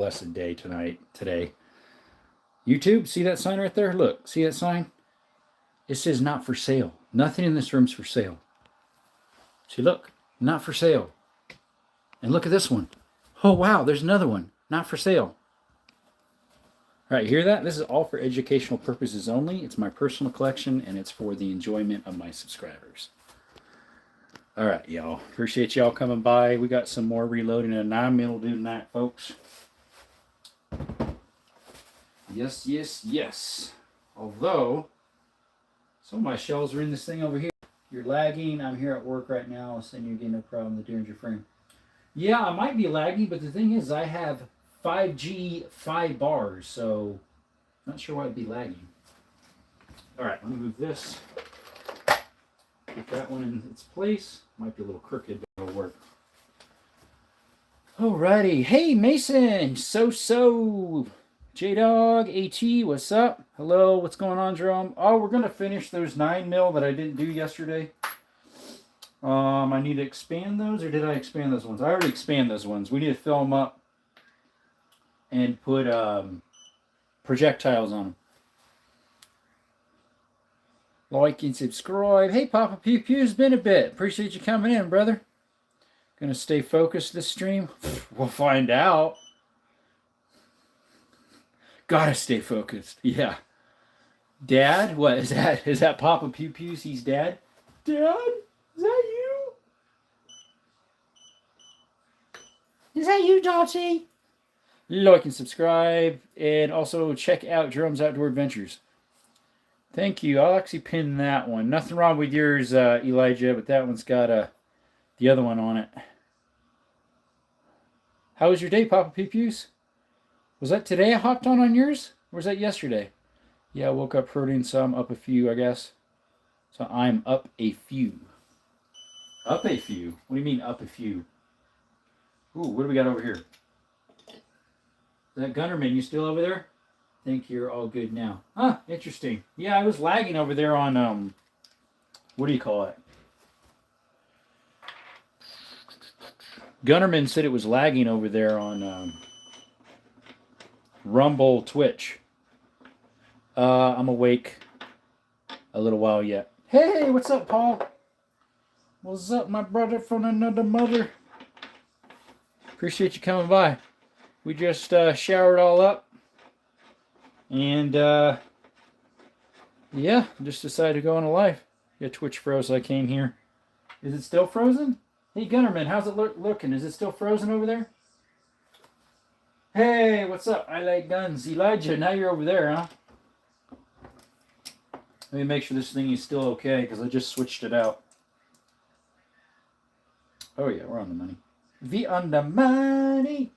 blessed day today. YouTube, see that sign right there? Look, see that sign? It says not for sale. Nothing in this room's for sale. See, look, not for sale. And look at this one. Oh, wow, there's another one. Not for sale. All right, hear that? This is all for educational purposes only. It's my personal collection, and it's for the enjoyment of my subscribers. All right, y'all. Appreciate y'all coming by. We got some more reloading and 9mm will do tonight, folks. Yes, yes, yes. Although, some of my shells are in this thing over here. You're lagging. I'm here at work right now, saying you're getting no problem with the Derringer frame. Yeah, I might be lagging, but the thing is, I have 5G 5 bars, so not sure why it'd be lagging. All right, let me move this. Get that one in its place. Might be a little crooked, but it'll work. Alrighty. Hey, Mason. So. J-Dog, AT, what's up? Hello, what's going on, Jerome? Oh, we're going to finish those 9mm that I didn't do yesterday. I need to expand those, or did I expand those ones? I already expanded those ones. We need to fill them up and put projectiles on them. Like and subscribe. Hey, Papa Pew Pew's been a bit. Appreciate you coming in, brother. Gonna stay focused this stream? We'll find out. Gotta stay focused. Yeah. Dad? What is that? Is that Papa Pew Pew's? He's dad? Dad? Is that you? Is that you, Dottie? Like and subscribe. And also check out Jerome's Outdoor Adventures. Thank you. I'll actually pin that one. Nothing wrong with yours, Elijah, but that one's got the other one on it. How was your day, Papa Pew Pew's? Was that today I hopped on yours? Or was that yesterday? Yeah, I woke up hurting, so I'm up a few, I guess. So I'm up a few. Up a few? What do you mean up a few? Ooh, what do we got over here? Is that Gunnerman, you still over there? Think you're all good now. Huh, interesting. Yeah, I was lagging over there on, what do you call it? Gunnerman said it was lagging over there on, Rumble Twitch. I'm awake a little while yet. Hey, what's up, Paul? What's up, my brother from another mother? Appreciate you coming by. We just showered all up. And, yeah, just decided to go on a live. Yeah, Twitch froze, I came here. Is it still frozen? Hey, Gunnerman, how's it looking? Is it still frozen over there? Hey, what's up? I like guns. Elijah, now you're over there, huh? Let me make sure this thing is still okay, because I just switched it out. Oh, yeah, we're on the money. We on the money.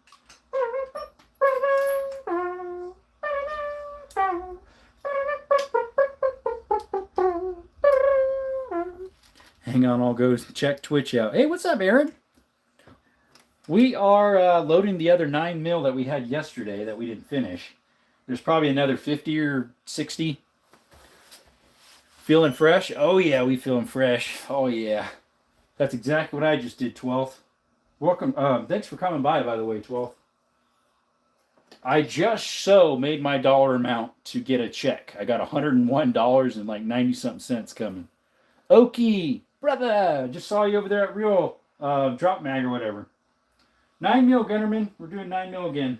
Hang on, I'll go check Twitch out. Hey, what's up, Aaron? We are loading the other 9mm that we had yesterday that we didn't finish. There's probably another 50 or 60. Feeling fresh? Oh, yeah, we feeling fresh. Oh, yeah. That's exactly what I just did, 12th. Welcome. Thanks for coming by the way, 12th. I just made my dollar amount to get a check. I got $101 and like 90-something cents coming. Okie, brother, just saw you over there at Real Drop Mag or whatever. 9mm, Gunnerman. We're doing 9mm again.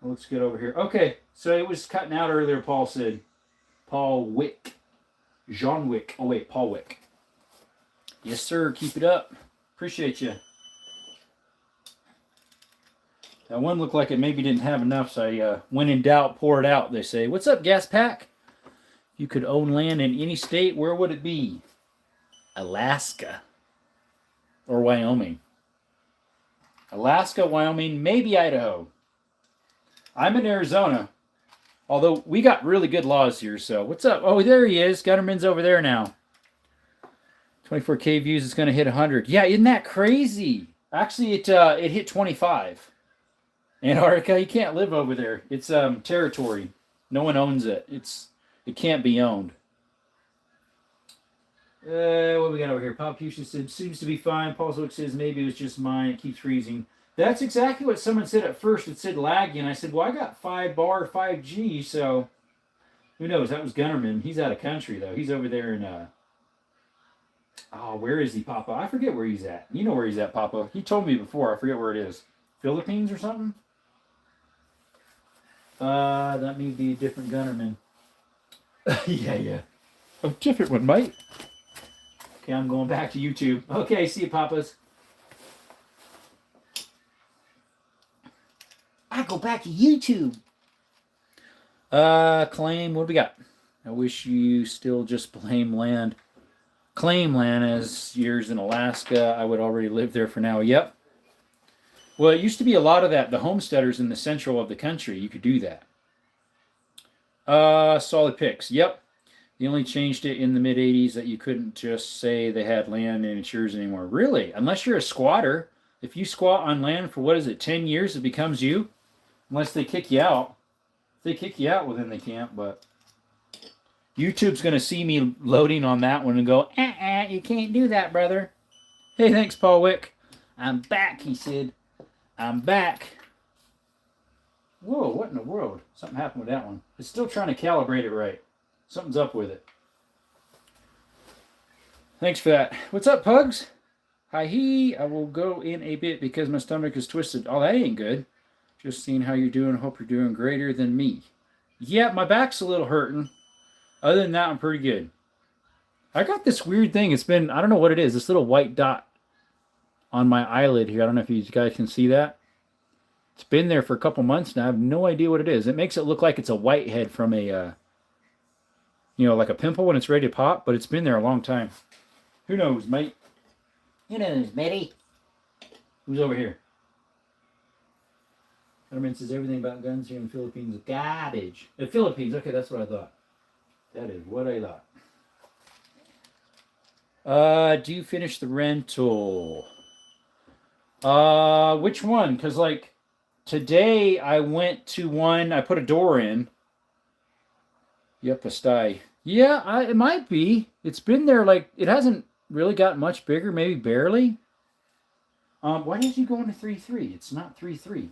Let's get over here. Okay, so it was cutting out earlier, Paul said. Paul Wick. John Wick. Oh, wait, Paul Wick. Yes, sir. Keep it up. Appreciate you. That one looked like it maybe didn't have enough, so I when in doubt, pour it out, they say. What's up, Gas Pack? If you could own land in any state, where would it be? Alaska. Or Wyoming. Alaska, Wyoming, maybe Idaho. I'm in Arizona. Although we got really good laws here, so what's up? Oh, there he is. Gunnerman's over there now. 24K views, it's going to hit 100. Yeah, isn't that crazy? Actually, it hit 25. Antarctica, you can't live over there. It's territory. No one owns it. It can't be owned. What we got over here? Pop Fusion said, seems to be fine. Paul Zook says, maybe it was just mine. It keeps freezing. That's exactly what someone said at first. It said laggy, and I said, well, I got 5 bar 5G, so who knows? That was Gunnerman. He's out of country, though. He's over there in, oh, where is he, Papa? I forget where he's at. You know where he's at, Papa. He told me before. I forget where it is. Philippines or something? That may be a different Gunnerman. Yeah. A different one, mate. Okay, I'm going back to YouTube. Okay, see you, Papas. I go back to YouTube. Claim, what do we got? I wish you still just blame land. Claim land as years in Alaska. I would already live there for now. Yep. Well, it used to be a lot of that. The homesteaders in the central of the country, you could do that. Solid picks. Yep. They only changed it in the mid 80s that you couldn't just say they had land and it's yours anymore. Really? Unless you're a squatter. If you squat on land for, what is it, 10 years, it becomes you? Unless they kick you out. If they kick you out, well, then they can't, but YouTube's going to see me loading on that one and go, you can't do that, brother. Hey, thanks, Paul Wick. I'm back, he said. I'm back. Whoa, what in the world? Something happened with that one. It's still trying to calibrate it right. Something's up with it. Thanks for that. What's up, Pugs? Hi-hee. I will go in a bit because my stomach is twisted. Oh, that ain't good. Just seeing how you're doing. Hope you're doing greater than me. Yeah, my back's a little hurting. Other than that, I'm pretty good. I got this weird thing. It's been, I don't know what it is. This little white dot on my eyelid here. I don't know if you guys can see that. It's been there for a couple months now. I have no idea what it is. It makes it look like it's a whitehead from a, like a pimple when it's ready to pop, but it's been there a long time. Who knows, mate? Who knows, matey? Who's over here? Fetterman says everything about guns here in the Philippines is garbage. The Philippines, okay, that's what I thought. That is what I thought. Do you finish the rental? Which one? Because, today I went to one, I put a door in. Yep, a sty. Yeah, it might be. It's been there, it hasn't really gotten much bigger, maybe barely. Why did you go into 3.3? It's not 3.3.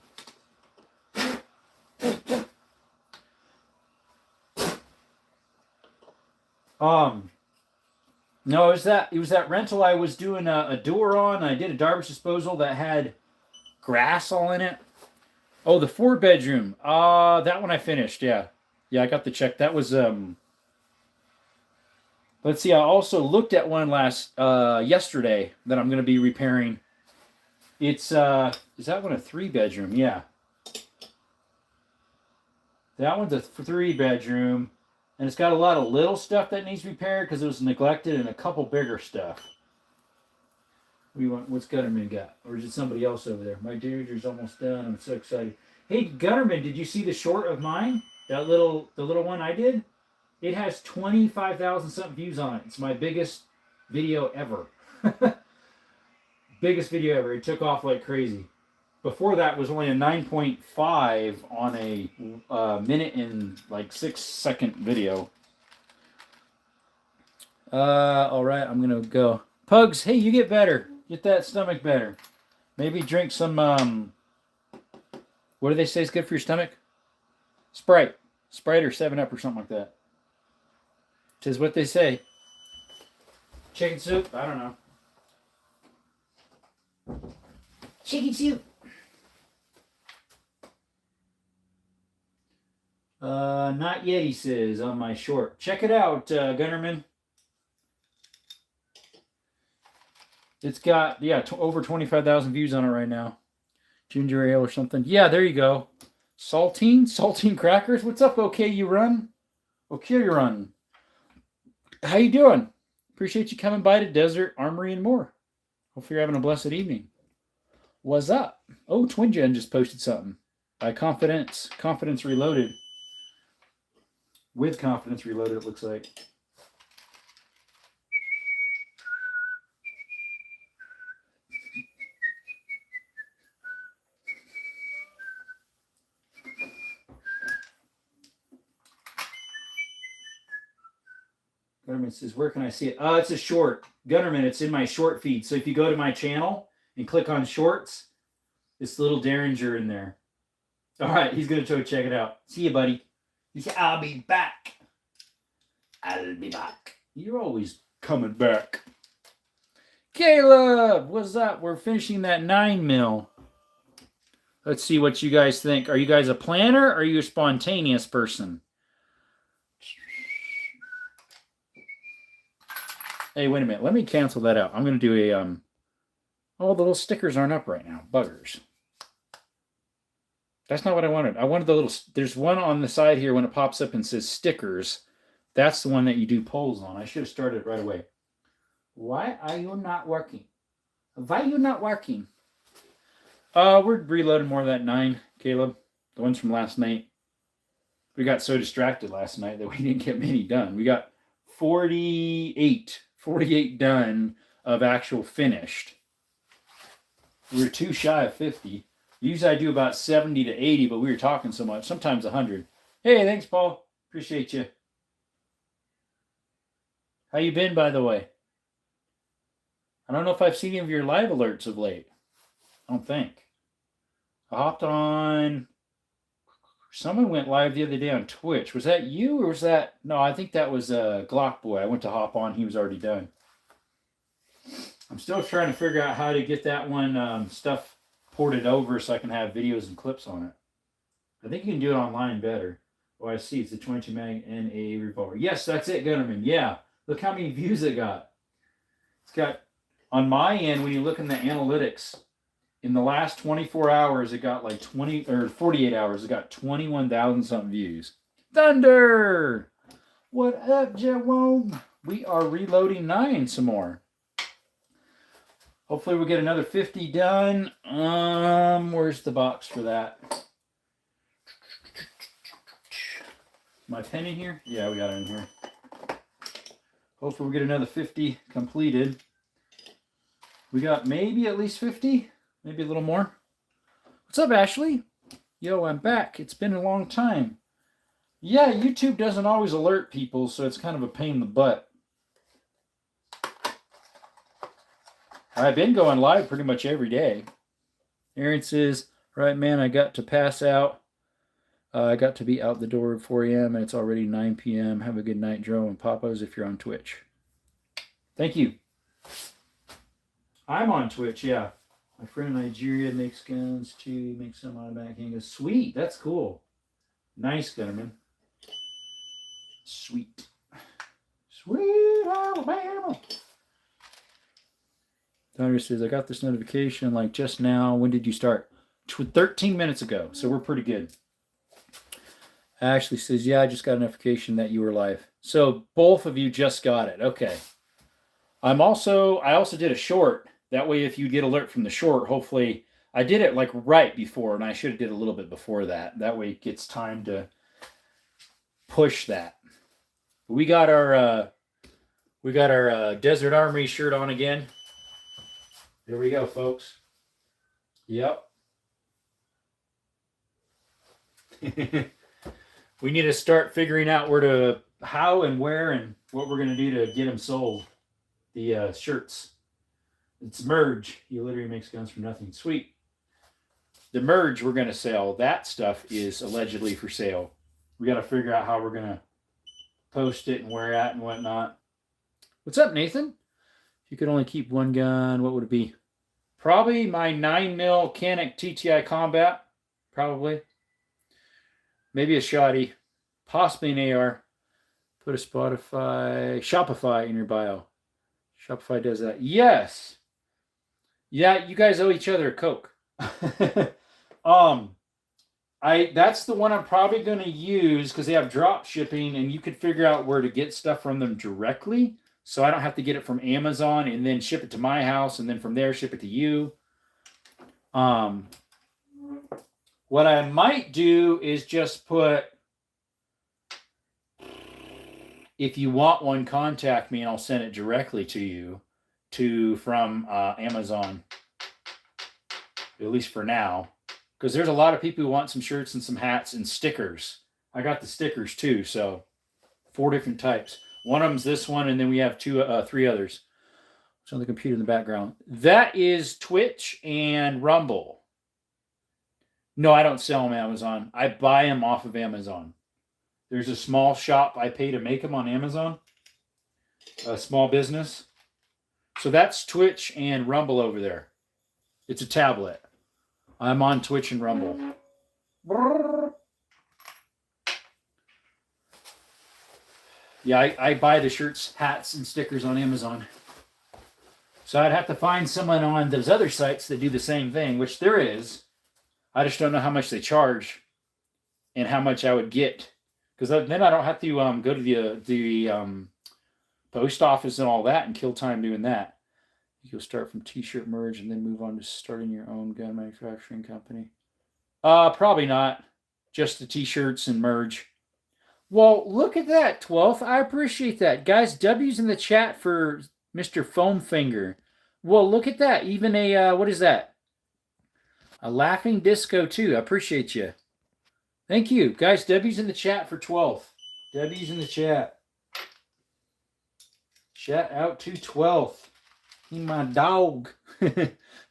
No, it was that rental I was doing a door on. I did a garbage disposal that had grass all in it. Oh, the 4-bedroom. That one I finished, yeah. Yeah, I got the check. That was let's see, I also looked at one yesterday that I'm gonna be repairing. It's is that one a 3-bedroom? Yeah. That one's a 3-bedroom. And it's got a lot of little stuff that needs repaired because it was neglected and a couple bigger stuff. What do you want? What's Gutterman got? Or is it somebody else over there? My Dodger's almost done. I'm so excited. Hey, Gutterman, did you see the short of mine? The little one I did? It has 25,000 something views on it. It's my biggest video ever. Biggest video ever. It took off like crazy. Before that was only a 9.5 on a minute and 6-second video. All right, I'm gonna go. Pugs, hey, you get better. Get that stomach better. Maybe drink some. What do they say is good for your stomach? Sprite or 7-Up or something like that. Tis what they say. Chicken soup? I don't know. Chicken soup. Not yet, he says, on my short. Check it out, Gunnerman. It's got, over 25,000 views on it right now. Ginger ale or something. Yeah, there you go. Saltine crackers. What's up, okay, you run? Okay, you run. How you doing? Appreciate you coming by to Desert Armory and more. Hope you're having a blessed evening. What's up? Oh, Twin Gen just posted something. By Confidence Reloaded. With Confidence Reloaded, it looks like. Gunnerman says, where can I see it? It's a short. Gunnerman, it's in my short feed. So if you go to my channel and click on shorts, It's little Derringer in there. All right, he's going to go check it out. See you, buddy. He said, I'll be back. I'll be back. You're always coming back. Caleb, what's up? We're finishing that 9 mil. Let's see what you guys think. Are you guys a planner or are you a spontaneous person? Hey, wait a minute. Let me cancel that out. I'm going to do a... Oh, the little stickers aren't up right now. Buggers. That's not what I wanted. I wanted the little... There's one on the side here when it pops up and says stickers. That's the one that you do polls on. I should have started right away. Why are you not working? Why are you not working? We're reloading more of that 9, Caleb. The ones from last night. We got so distracted last night that we didn't get many done. We got 48 done of actual finished. We were too shy of 50. Usually I do about 70 to 80, but we were talking so much. Sometimes 100. Hey, thanks, Paul. Appreciate you. How you been, by the way? I don't know if I've seen any of your live alerts of late. I don't think. I hopped on... Someone went live the other day on Twitch. Was that you or was that... No, I think that was Glock Boy. I went to hop on. He was already done. I'm still trying to figure out how to get that one stuff ported over so I can have videos and clips on it. I think you can do it online better. Oh, I see. It's a 22 mag and a revolver. Yes, that's it, Gunnerman. Yeah. Look how many views it got. It's got... On my end, when you look in the analytics... In the last 24 hours, it got like 20 or 48 hours. It got 21,000 something views. Thunder! What up, Jerome? We are reloading 9 some more. Hopefully we'll get another 50 done. Where's the box for that? My pen in here? Yeah, we got it in here. Hopefully we'll get another 50 completed. We got maybe at least 50. Maybe a little more. What's up, Ashley? Yo, I'm back. It's been a long time. Yeah, YouTube doesn't always alert people, so it's kind of a pain in the butt. I've been going live pretty much every day. Aaron says, right, man, I got to pass out. I got to be out the door at 4 a.m. and it's already 9 p.m. Have a good night, Joe and Papa's if you're on Twitch. Thank you. I'm on Twitch, yeah. My friend in Nigeria makes guns too. Makes some automatic handguns. Sweet. That's cool. Nice, Gunnerman. Sweet. Sweet Alabama. Thunder says, I got this notification like just now. When did you start? 13 minutes ago. So we're pretty good. Ashley says, yeah, I just got a notification that you were live. So both of you just got it. Okay. I also did a short. That way, if you get alert from the short, hopefully, I did it like right before, and I should have did a little bit before that. That way, it gets time to push that. We got our Desert Armory shirt on again. There we go, folks. Yep. We need to start figuring out how and where and what we're gonna do to get them sold. The shirts. It's Merge. He literally makes guns from nothing. Sweet. The Merge we're going to sell. That stuff is allegedly for sale. We got to figure out how we're going to post it and where at and whatnot. What's up, Nathan? If you could only keep one gun, what would it be? Probably my 9mm Canik TTI Combat. Probably. Maybe a Shoddy. Possibly an AR. Put a Shopify in your bio. Shopify does that. Yes. Yeah, you guys owe each other a Coke. That's the one I'm probably going to use because they have drop shipping and you could figure out where to get stuff from them directly. So I don't have to get it from Amazon and then ship it to my house and then from there ship it to you. What I might do is just put, if you want one, contact me and I'll send it directly to you from Amazon, at least for now, because there's a lot of people who want some shirts and some hats and stickers. I got the stickers too, so 4 different types. One of them's this one, and then we have 3 others. It's on the computer in the background. That is Twitch and Rumble. No, I don't sell them Amazon. I buy them off of Amazon. There's a small shop I pay to make them on Amazon. A small business. So that's Twitch and Rumble over there. It's a tablet. I'm on Twitch and Rumble. Yeah, I buy the shirts, hats, and stickers on Amazon. So I'd have to find someone on those other sites that do the same thing, which there is. I just don't know how much they charge and how much I would get. Because then I don't have to go to the post office and all that and kill time doing that. You'll start from t-shirt merge and then move on to starting your own gun manufacturing company. Probably not. Just the t-shirts and merge. Well, look at that, 12th. I appreciate that. Guys, W's in the chat for Mr. Foam Finger. Well, look at that. Even a, what is that? A laughing disco, too. I appreciate you. Thank you. Guys, W's in the chat for 12th. W's in the chat. Shout out to 12th. He my dog.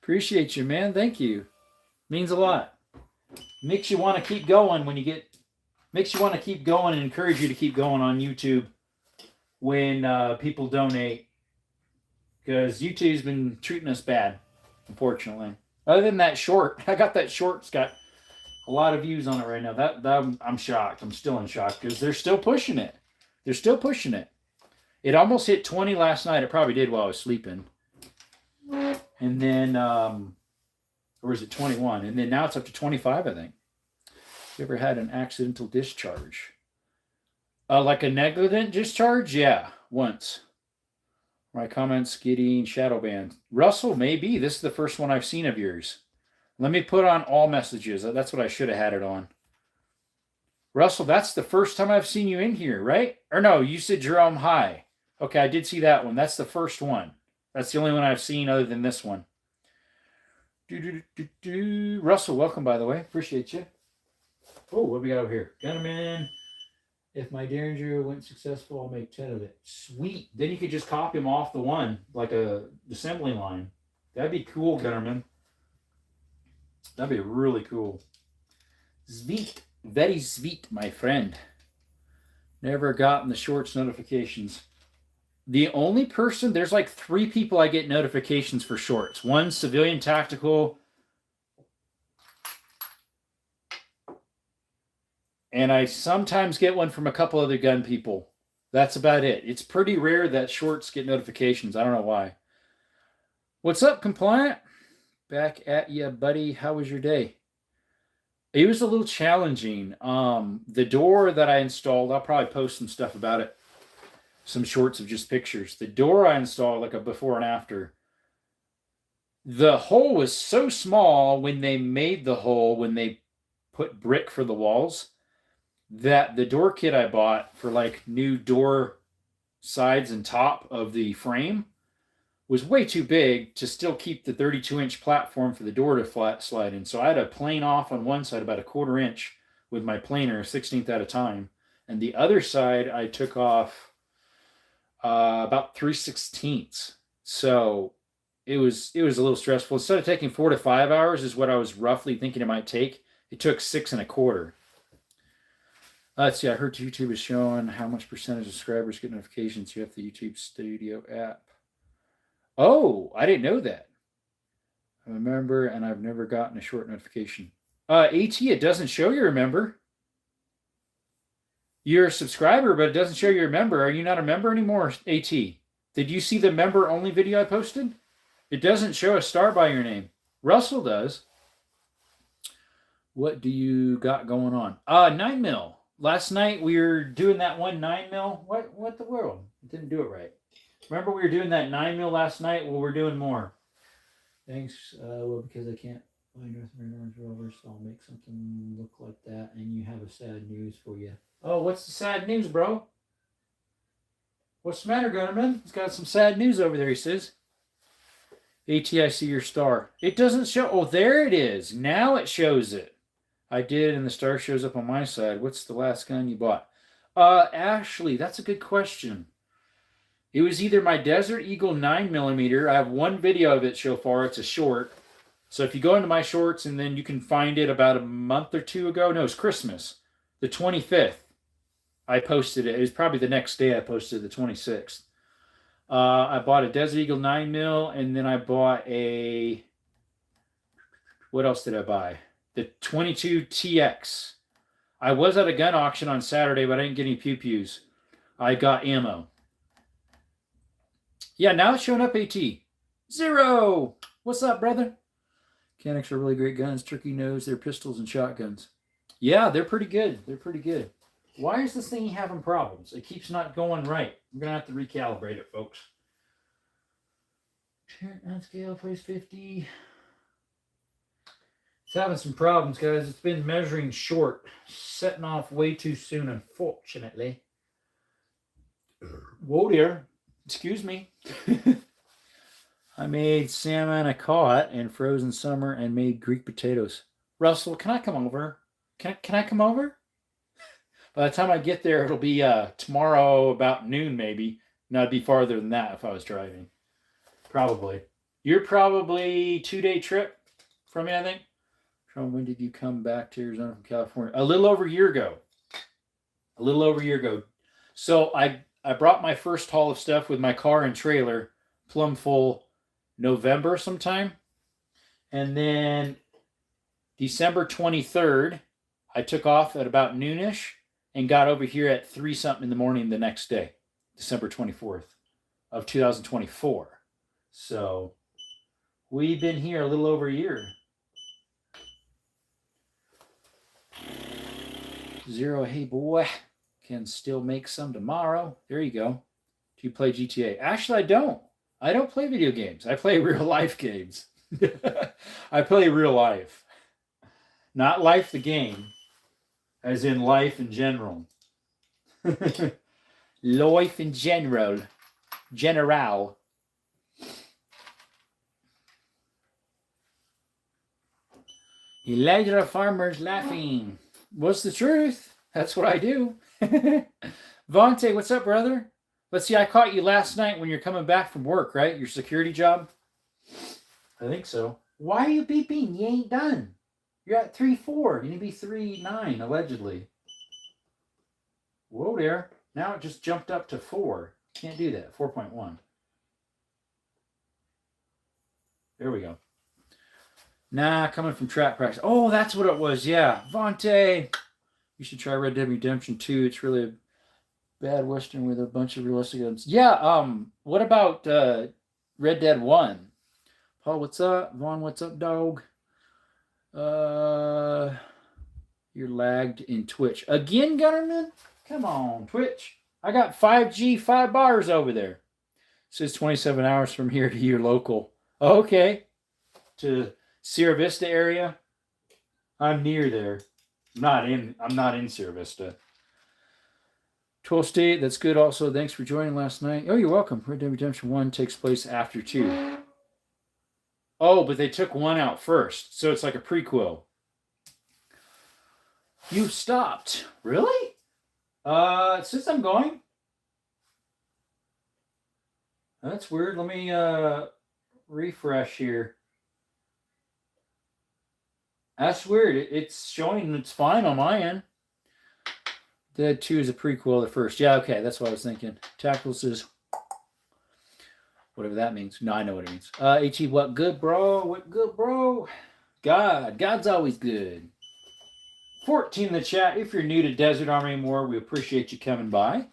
Appreciate you, man. Thank you. Means a lot. Makes you want to keep going when you get... Makes you want to keep going and encourage you to keep going on YouTube when people donate. Because YouTube's been treating us bad, unfortunately. Other than that short, I got that short. It's got a lot of views on it right now. That I'm shocked. I'm still in shock because they're still pushing it. They're still pushing it. It almost hit 20 last night. It probably did while I was sleeping. And then, or was it 21? And then now it's up to 25, I think. You ever had an accidental discharge? Like a negligent discharge? Yeah, once. My comments getting shadow banned. Russell, maybe. This is the first one I've seen of yours. Let me put on all messages. That's what I should have had it on. Russell, that's the first time I've seen you in here, right? Or no, you said Jerome High. Okay, I did see that one. That's the first one. That's the only one I've seen other than this one. Russell, welcome, by the way. Appreciate you. Oh, what we got over here? Gunnerman. If my Derringer went successful, I'll make 10 of it. Sweet. Then you could just copy them off the one, like a assembly line. That'd be cool, Gunnerman. That'd be really cool. Sweet. Very sweet, my friend. Never gotten the shorts notifications. The only person, there's like 3 people I get notifications for shorts. One, Civilian Tactical. And I sometimes get one from a couple other gun people. That's about it. It's pretty rare that shorts get notifications. I don't know why. What's up, Compliant? Back at ya, buddy. How was your day? It was a little challenging. The door that I installed, I'll probably post some stuff about it. Some shorts of just pictures. The door I installed, like a before and after. The hole was so small when they made the hole, when they put brick for the walls, that the door kit I bought for like new door sides and top of the frame was way too big to still keep the 32-inch platform for the door to flat slide in. So I had a plane off on one side about a 1/4 inch with my planer, 1/16 at a time. And the other side I took off about 3/16. So it was a little stressful. Instead of taking 4 to 5 hours is what I was roughly thinking it might take, it took 6 1/4. Let's see, I heard YouTube is showing how much percentage of subscribers get notifications. You have the YouTube Studio app. Oh, I didn't know that. I'm a member and I've never gotten a short notification. AT, it doesn't show you're a member. You're a subscriber, but it doesn't show you're a member. Are you not a member anymore, AT? Did you see the member-only video I posted? It doesn't show a star by your name. Russell does. What do you got going on? 9mm. Last night we were doing that one 9mm. What the world? I didn't do it right. Remember we were doing that 9mm last night? Well, we're doing more. Thanks. Well, because I can't find North American Rover, so I'll make something look like that. And you have a sad news for you. Oh, what's the sad news, bro? What's the matter, Gunnerman? He's got some sad news over there, he says. AT, I see your star. It doesn't show. Oh, there it is. Now it shows it. I did, and the star shows up on my side. What's the last gun you bought? Ashley, that's a good question. It was either my Desert Eagle 9mm. I have one video of it so far. It's a short. So if you go into my shorts and then you can find it about a month or two ago. No, it's Christmas. The 25th. I posted it. It was probably the next day I posted the 26th. I bought a Desert Eagle 9mm, and then I bought a... What else did I buy? The 22 TX. I was at a gun auction on Saturday, but I didn't get any pew-pews. I got ammo. Yeah, now it's showing up AT. Zero! What's up, brother? Mechanics are really great guns. Turkey knows they're pistols and shotguns. Yeah, they're pretty good. They're pretty good. Why is this thing having problems? It keeps not going right. I'm going to have to recalibrate it, folks. On scale, place 50. It's having some problems, guys. It's been measuring short. Setting off way too soon, unfortunately. Whoa there. Excuse me. I made salmon I caught in frozen summer and made Greek potatoes. Russell, can I come over? Can I come over? By the time I get there, it'll be tomorrow about noon, maybe. No, it'd be farther than that if I was driving. Probably. You're probably 2-day trip from me, I think. When did you come back to Arizona from California? A little over a year ago. A little over a year ago. So I brought my first haul of stuff with my car and trailer, plumb full, November sometime. And then December 23rd, I took off at about noonish and got over here at 3 something in the morning the next day, December 24th of 2024. So we've been here a little over a year. Zero, hey boy, can still make some tomorrow. There you go. Do you play GTA? Actually, I don't. I don't play video games. I play real life games. I play real life. Not life the game, as in life in general. Life in general. General. Elijah Farmer's laughing. What's the truth? That's what I do. Vontae, what's up, brother? Let's see, I caught you last night when you're coming back from work, right? Your security job? I think so. Why are you beeping? You ain't done. You're at 3.4. You need to be 3.9, allegedly. Whoa there. Now it just jumped up to 4. Can't do that. 4.1. There we go. Nah, coming from track practice. Oh, that's what it was. Yeah. Vontae, you should try Red Dead Redemption 2. It's really a bad Western with a bunch of realistic guns. Yeah, what about Red Dead 1? Paul, what's up? Vaughn, what's up, dog? You're lagged in Twitch. Again, Gunnerman? Come on, Twitch. I got 5G, 5 bars over there. It says 27 hours from here to your local. Okay. To Sierra Vista area. I'm near there. I'm not in Sierra Vista. 12 State, that's good also. Thanks for joining last night. Oh, you're welcome. Red Dead Redemption 1 takes place after 2. Oh, but they took 1 out first. So it's like a prequel. You've stopped. Really? Since I'm going. That's weird. Let me refresh here. That's weird. It's showing it's fine on my end. Dead 2 is a prequel of the first. Yeah, okay. That's what I was thinking. Tackles is whatever that means. No, I know what it means. HE, what good, bro? What good, bro? God's always good. 14 in the chat. If you're new to Desert Army More, we appreciate you coming by.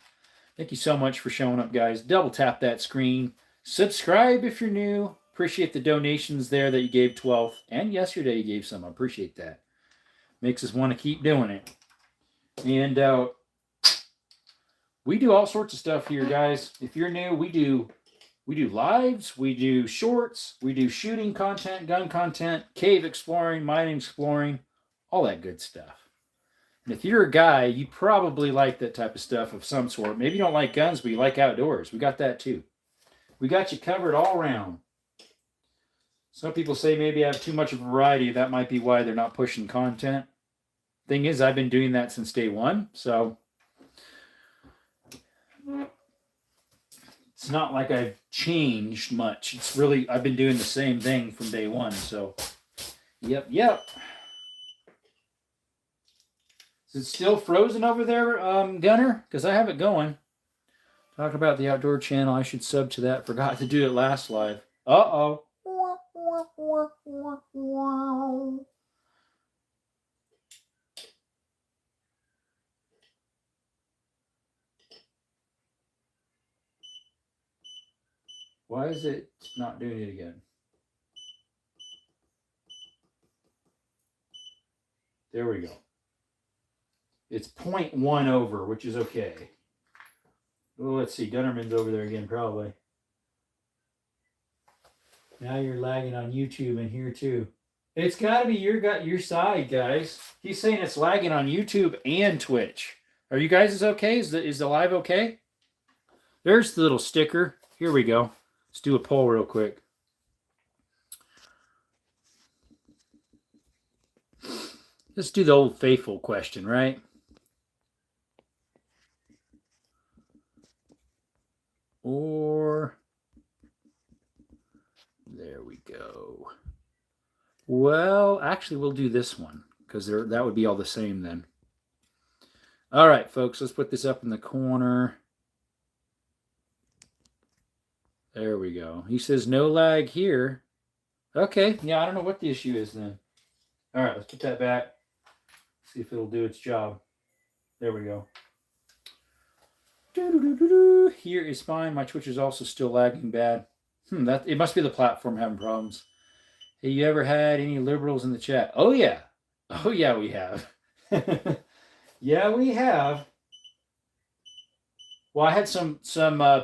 Thank you so much for showing up, guys. Double tap that screen. Subscribe if you're new. Appreciate the donations there that you gave 12th. And yesterday you gave some. I appreciate that. Makes us want to keep doing it. And we do all sorts of stuff here, guys. If you're new, we do lives, we do shorts, we do shooting content, gun content, cave exploring, mining exploring, all that good stuff. And if you're a guy, you probably like that type of stuff of some sort. Maybe you don't like guns, but you like outdoors. We got that too. We got you covered all around. Some people say maybe I have too much of a variety. That might be why they're not pushing content. Thing is, I've been doing that since day one, so it's not like I've changed much. It's really, I've been doing the same thing from day one, so Yep, yep. Is it still frozen over there, Gunner? Because I have it going. Talk about the Outdoor Channel. I should sub to that. Forgot to do it last live. Uh-oh. Why is it not doing it again? There we go. It's 0.1 over, which is okay. Well, let's see. Gunnerman's over there again, probably. Now you're lagging on YouTube and here too. It's got to be your side, guys. He's saying it's lagging on YouTube and Twitch. Are you guys okay? Is the live okay? There's the little sticker. Here we go. Let's do a poll real quick. Let's do the old faithful question, right? Or there we go. Well, actually, we'll do this one because that would be all the same then. All right, folks, let's put this up in the corner. There we go. He says no lag here. Okay, yeah, I don't know what the issue is then. All right, let's put that back. See if it'll do its job. There we go. Here is fine. My Twitch is also still lagging bad. It must be the platform having problems. Hey, you ever had any liberals in the chat? Oh yeah. Oh yeah, we have. Yeah, we have. Well, I had some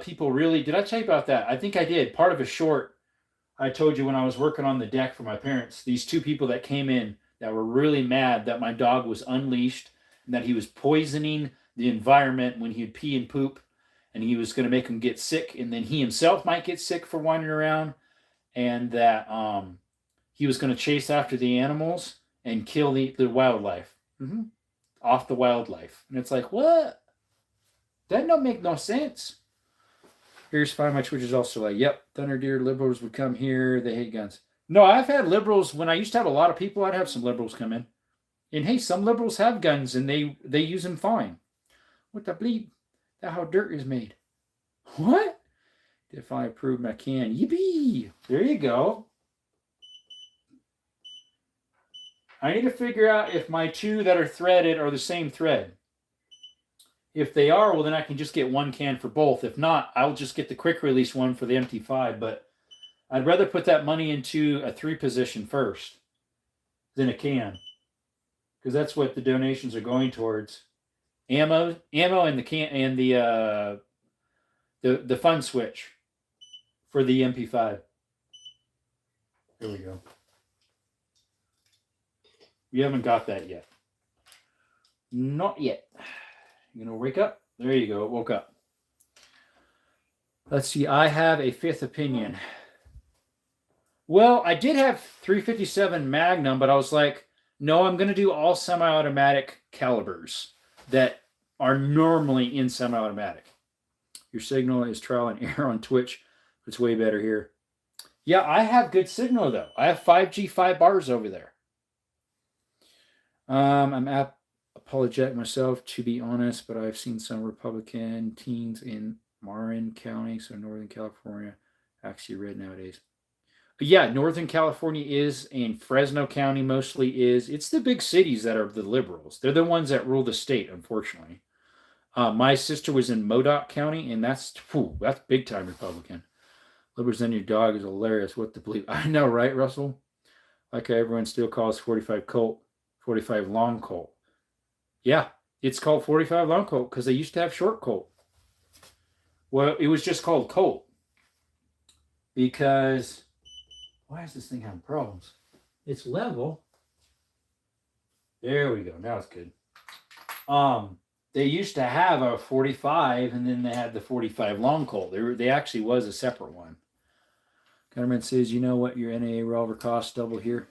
people really. Did I tell you about that? I think I did. Part of a short I told you when I was working on the deck for my parents. These two people that came in that were really mad that my dog was unleashed and that he was poisoning the environment when he'd pee and poop, and he was going to make him get sick, and then he himself might get sick for wandering around, and that he was going to chase after the animals and kill the wildlife. Off the wildlife. And it's like, what? That don't make no sense. Here's fine. My Twitch is also like, yep, Thunder Deer liberals would come here. They hate guns. No, I've had liberals. When I used to have a lot of people, I'd have some liberals come in. And hey, some liberals have guns and they use them fine. What the bleep? That's how dirt is made. What? If I approve, I can. Yippee! There you go. I need to figure out if my two that are threaded are the same thread. If they are, well, then I can just get one can for both. If not, I'll just get the quick release one for the MT5. But I'd rather put that money into a 3-position first than a can, because that's what the donations are going towards. Ammo, and the can and the fun switch for the MP5. There we go. We haven't got that yet. Not yet. You gonna wake up? There you go. It woke up. Let's see. I have a fifth opinion. Well, I did have 357 Magnum, but I was like, no, I'm going to do all semi-automatic calibers that are normally in semi-automatic. Your signal is trial and error on Twitch. It's way better here. Yeah, I have good signal, though. I have 5G 5 bars over there. I'm apologetic myself, to be honest, but I've seen some Republican teens in Marin County, so Northern California, actually red nowadays. But yeah, Northern California is, and Fresno County mostly is. It's the big cities that are the liberals. They're the ones that rule the state, unfortunately. My sister was in Modoc County, and that's big time Republican. Liberals and your dog is hilarious. What to believe? I know, right, Russell? Like how everyone still calls 45 Colt 45 Long Colt. Yeah, it's called 45 Long Colt because they used to have short Colt. Well, it was just called Colt because why is this thing having problems? It's level. There we go. Now it's good. They used to have a 45, and then they had the 45 Long Colt. They actually was a separate one. Government says, you know what your NAA revolver costs double here?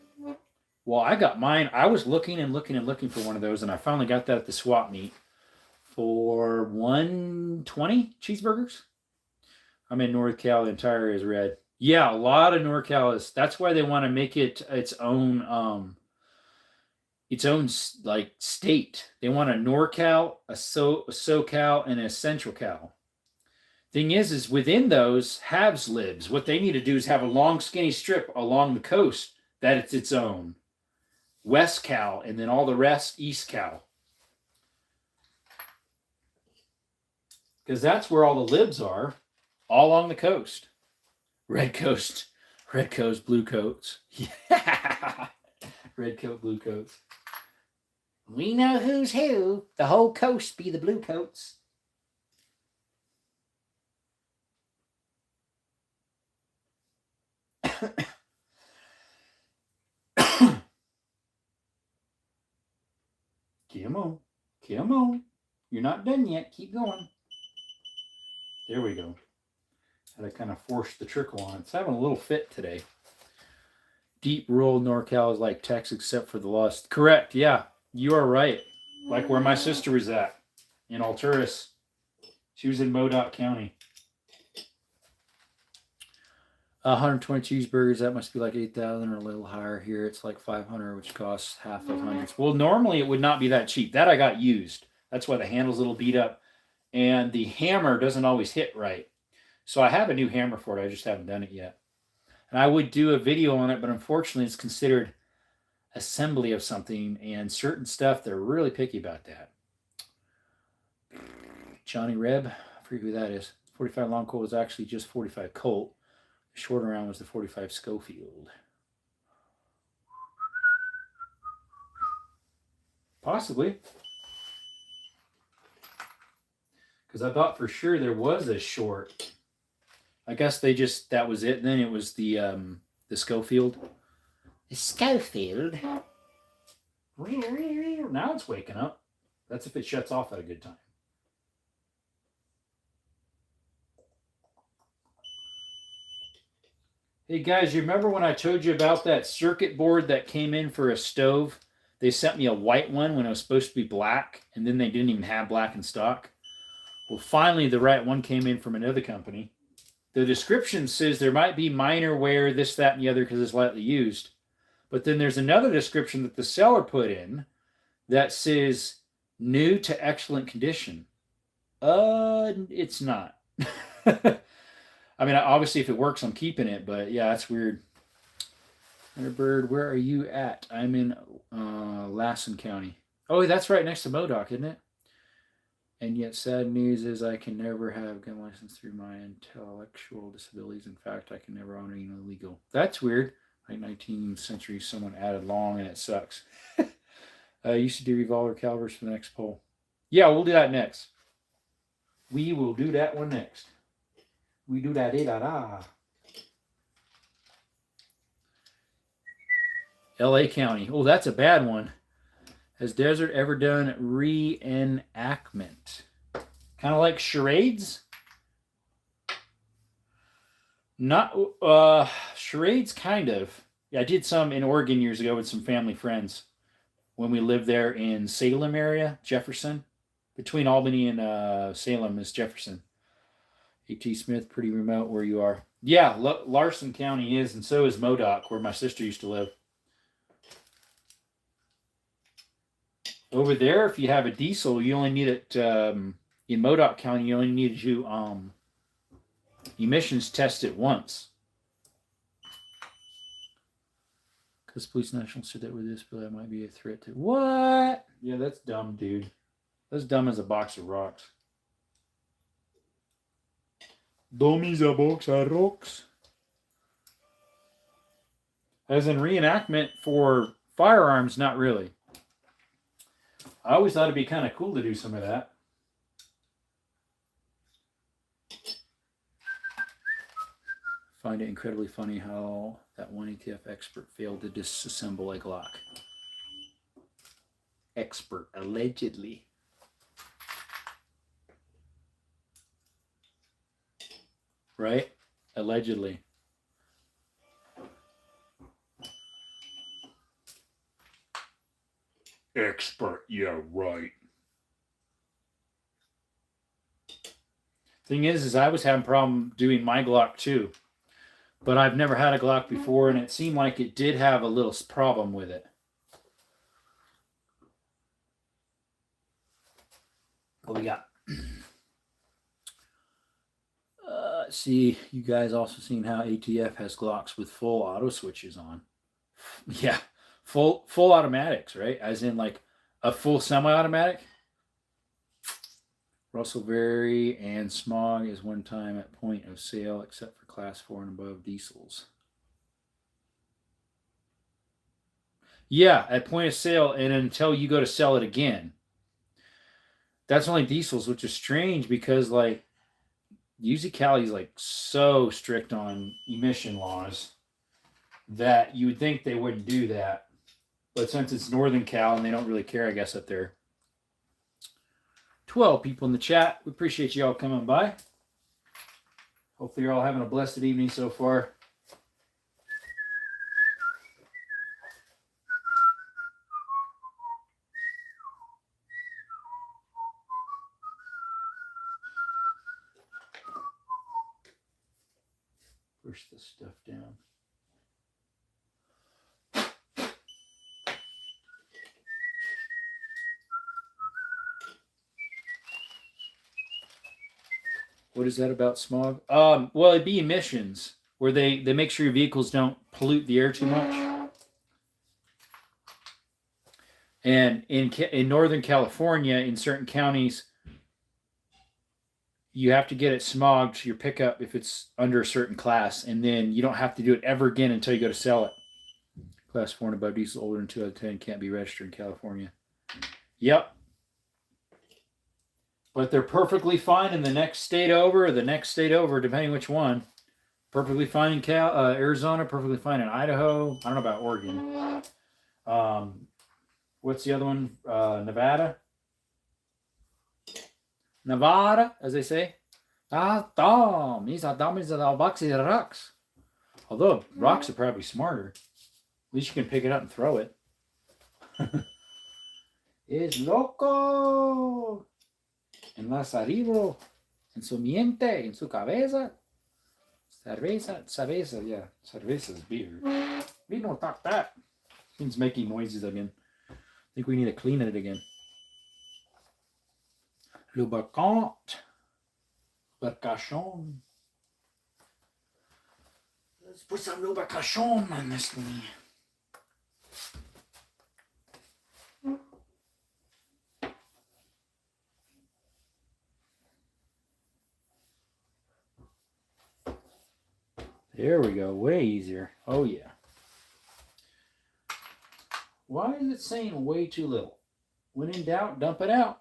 Well, I got mine. I was looking and looking and looking for one of those, and I finally got that at the swap meet for $120 cheeseburgers. I'm in North Cal. The entire area is red. Yeah, a lot of NorCal is. That's why they want to make it its own like state. They want a NorCal, a SoCal, and a Central Cal. Thing is within those halves libs, what they need to do is have a long skinny strip along the coast that it's its own West Cal, and then all the rest East Cal, because that's where all the libs are, all along the coast. Red coast, blue coats. Yeah, red coat, blue coats. We know who's who. The whole coast be the blue coats. Come on. Come on. You're not done yet. Keep going. There we go. Had to kind of force the trickle on. It's having a little fit today. Deep rural NorCal is like Texas except for the lost. Correct. Yeah. You are right. Like where my sister was at in Alturas. She was in Modoc County. 120 cheeseburgers, that must be like 8,000 or a little higher. Here it's like 500, which costs half of hundreds. Well, normally it would not be that cheap. That I got used. That's why the handle's a little beat up. And the hammer doesn't always hit right. So I have a new hammer for it. I just haven't done it yet. And I would do a video on it, but unfortunately it's considered assembly of something, and certain stuff, they're really picky about that. Johnny Reb, I forget who that is. 45 Long Colt was actually just 45 Colt. The shorter round was the 45 Schofield. Possibly. Because I thought for sure there was a short. I guess they just, that was it. And then it was the Schofield. The Schofield. Now it's waking up. That's if it shuts off at a good time. Hey guys, you remember when I told you about that circuit board that came in for a stove? They sent me a white one when it was supposed to be black, and then they didn't even have black in stock. Well, finally the right one came in from another company. The description says there might be minor wear, this, that, and the other because it's lightly used. But then there's another description that the seller put in that says new to excellent condition. It's not. I mean, obviously, if it works, I'm keeping it. But yeah, that's weird. Thunderbird, where are you at? I'm in Lassen County. Oh, that's right next to Modoc, isn't it? And yet, sad news is I can never have a gun license through my intellectual disabilities. In fact, I can never own anything illegal. That's weird. Like 19th century, someone added long, and it sucks. Used to do revolver calibers for the next poll. Yeah, we'll do that next. We will do that one next. We do that da-da. L.A. County. Oh, that's a bad one. Has Desert ever done reenactment? Kind of like charades? Not, charades, kind of. Yeah, I did some in Oregon years ago with some family friends when we lived there in Salem area, Jefferson. Between Albany and Salem is Jefferson. A.T. Smith, pretty remote where you are. Yeah, Larson County is, and so is Modoc, where my sister used to live. Over there, if you have a diesel, you only need it, in Modoc County, you only need to emissions test it once. Because Police National said that with this bill, that might be a threat to... What? Yeah, that's dumb, dude. That's dumb as a box of rocks. Dummies a box of rocks. As in reenactment for firearms, not really. I always thought it'd be kind of cool to do some of that. Find it incredibly funny how that one ATF expert failed to disassemble a Glock. Expert, allegedly. Right? Allegedly. Expert, yeah, right. Thing is I was having a problem doing my Glock too. But I've never had a Glock before, and it seemed like it did have a little problem with it. What we got? See, you guys also seen how ATF has Glocks with full auto switches on. Yeah, full automatics, right? As in like a full semi-automatic. Russell Very and Smog is one time at point of sale, except for class 4 and above diesels. Yeah, at point of sale, and until you go to sell it again. That's only diesels, which is strange because like usually Cali's like so strict on emission laws that you would think they wouldn't do that. But since it's Northern Cal and they don't really care, I guess, up there. 12 people in the chat. We appreciate you all coming by. Hopefully you're all having a blessed evening so far. Push this stuff down. What is that about smog? Well, it'd be emissions, where they make sure your vehicles don't pollute the air too much. And in Northern California, in certain counties, you have to get it smogged to your pickup if it's under a certain class, and then you don't have to do it ever again until you go to sell it. Class 4 and above diesel older than 2 out of 10 can't be registered in California. Yep. But they're perfectly fine in the next state over, or the next state over, depending which one. Perfectly fine in Arizona, perfectly fine in Idaho. I don't know about Oregon. What's the other one? Nevada? Nevada, as they say. Although rocks are probably smarter. At least you can pick it up and throw it. Es loco. En la cerebro. En su mente. En su cabeza. Cerveza. Yeah. Cerveza is beer. We don't talk that. Things making noises again. I think we need to clean it again. Lubricant. Lubrication. Let's put some lubrication on this thing. There we go. Way easier. Oh, yeah. Why is it saying way too little? When in doubt, dump it out.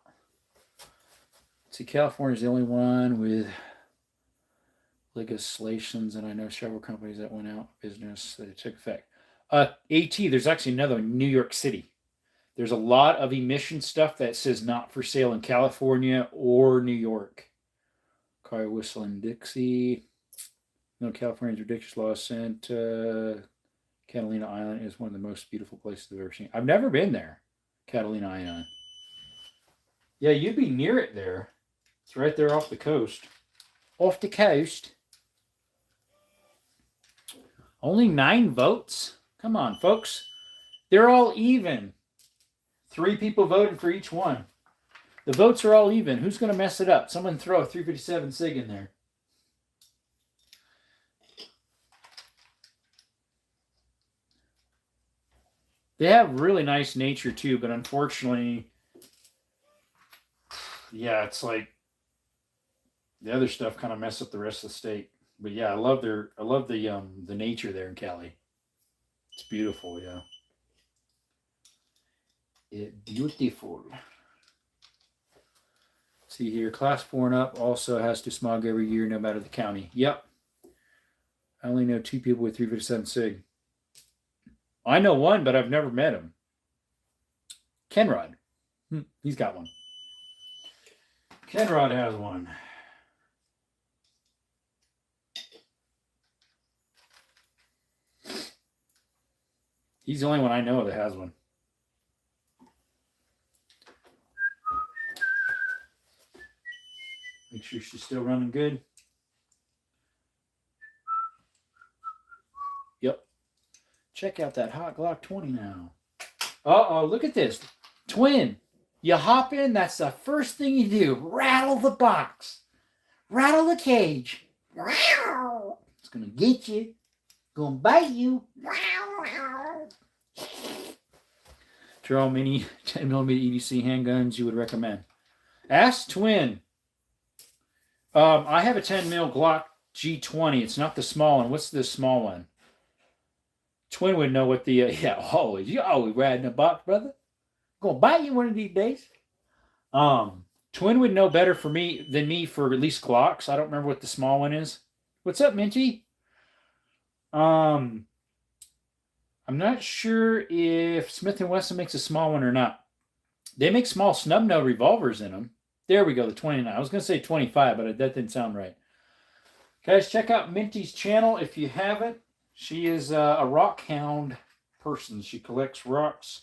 See, California's the only one with legislations, and I know several companies that went out of business that it took effect. AT, there's actually another one, New York City. There's a lot of emission stuff that says not for sale in California or New York. Car Whistle and Dixie. No, California's ridiculous law sent Catalina Island is one of the most beautiful places I've ever seen. I've never been there, Catalina Island. Yeah, you'd be near it there. It's right there off the coast. Off the coast. Only 9 votes? Come on, folks. They're all even. 3 people voted for each one. The votes are all even. Who's going to mess it up? Someone throw a 357 SIG in there. They have really nice nature too, but unfortunately, yeah, it's like the other stuff kind of mess up the rest of the state. But yeah, I love the nature there in Cali. It's beautiful, yeah. It's beautiful. See here, class 4 and up also has to smog every year, no matter the county. Yep. I only know 2 people with 357 SIG. I know one, but I've never met him. Kenrod. He's got one. Kenrod has one. He's the only one I know that has one. Make sure she's still running good. Check out that hot Glock 20 now. Uh-oh, look at this. Twin, you hop in, that's the first thing you do. Rattle the box. Rattle the cage. It's going to get you. Going to bite you. Jerome, any 10mm EDC handguns you would recommend? Ask Twin. I have a 10mm Glock G20. It's not the small one. What's the small one? Twin would know what the, yeah, always. You always riding a box, brother. Gonna bite you one of these days. Twin would know better than me for at least Glocks. I don't remember what the small one is. What's up, Minty? I'm not sure if Smith & Wesson makes a small one or not. They make small snub nose revolvers in them. There we go, the 29. I was going to say 25, but that didn't sound right. Guys, check out Minty's channel if you haven't. She is a rock hound person. She collects rocks.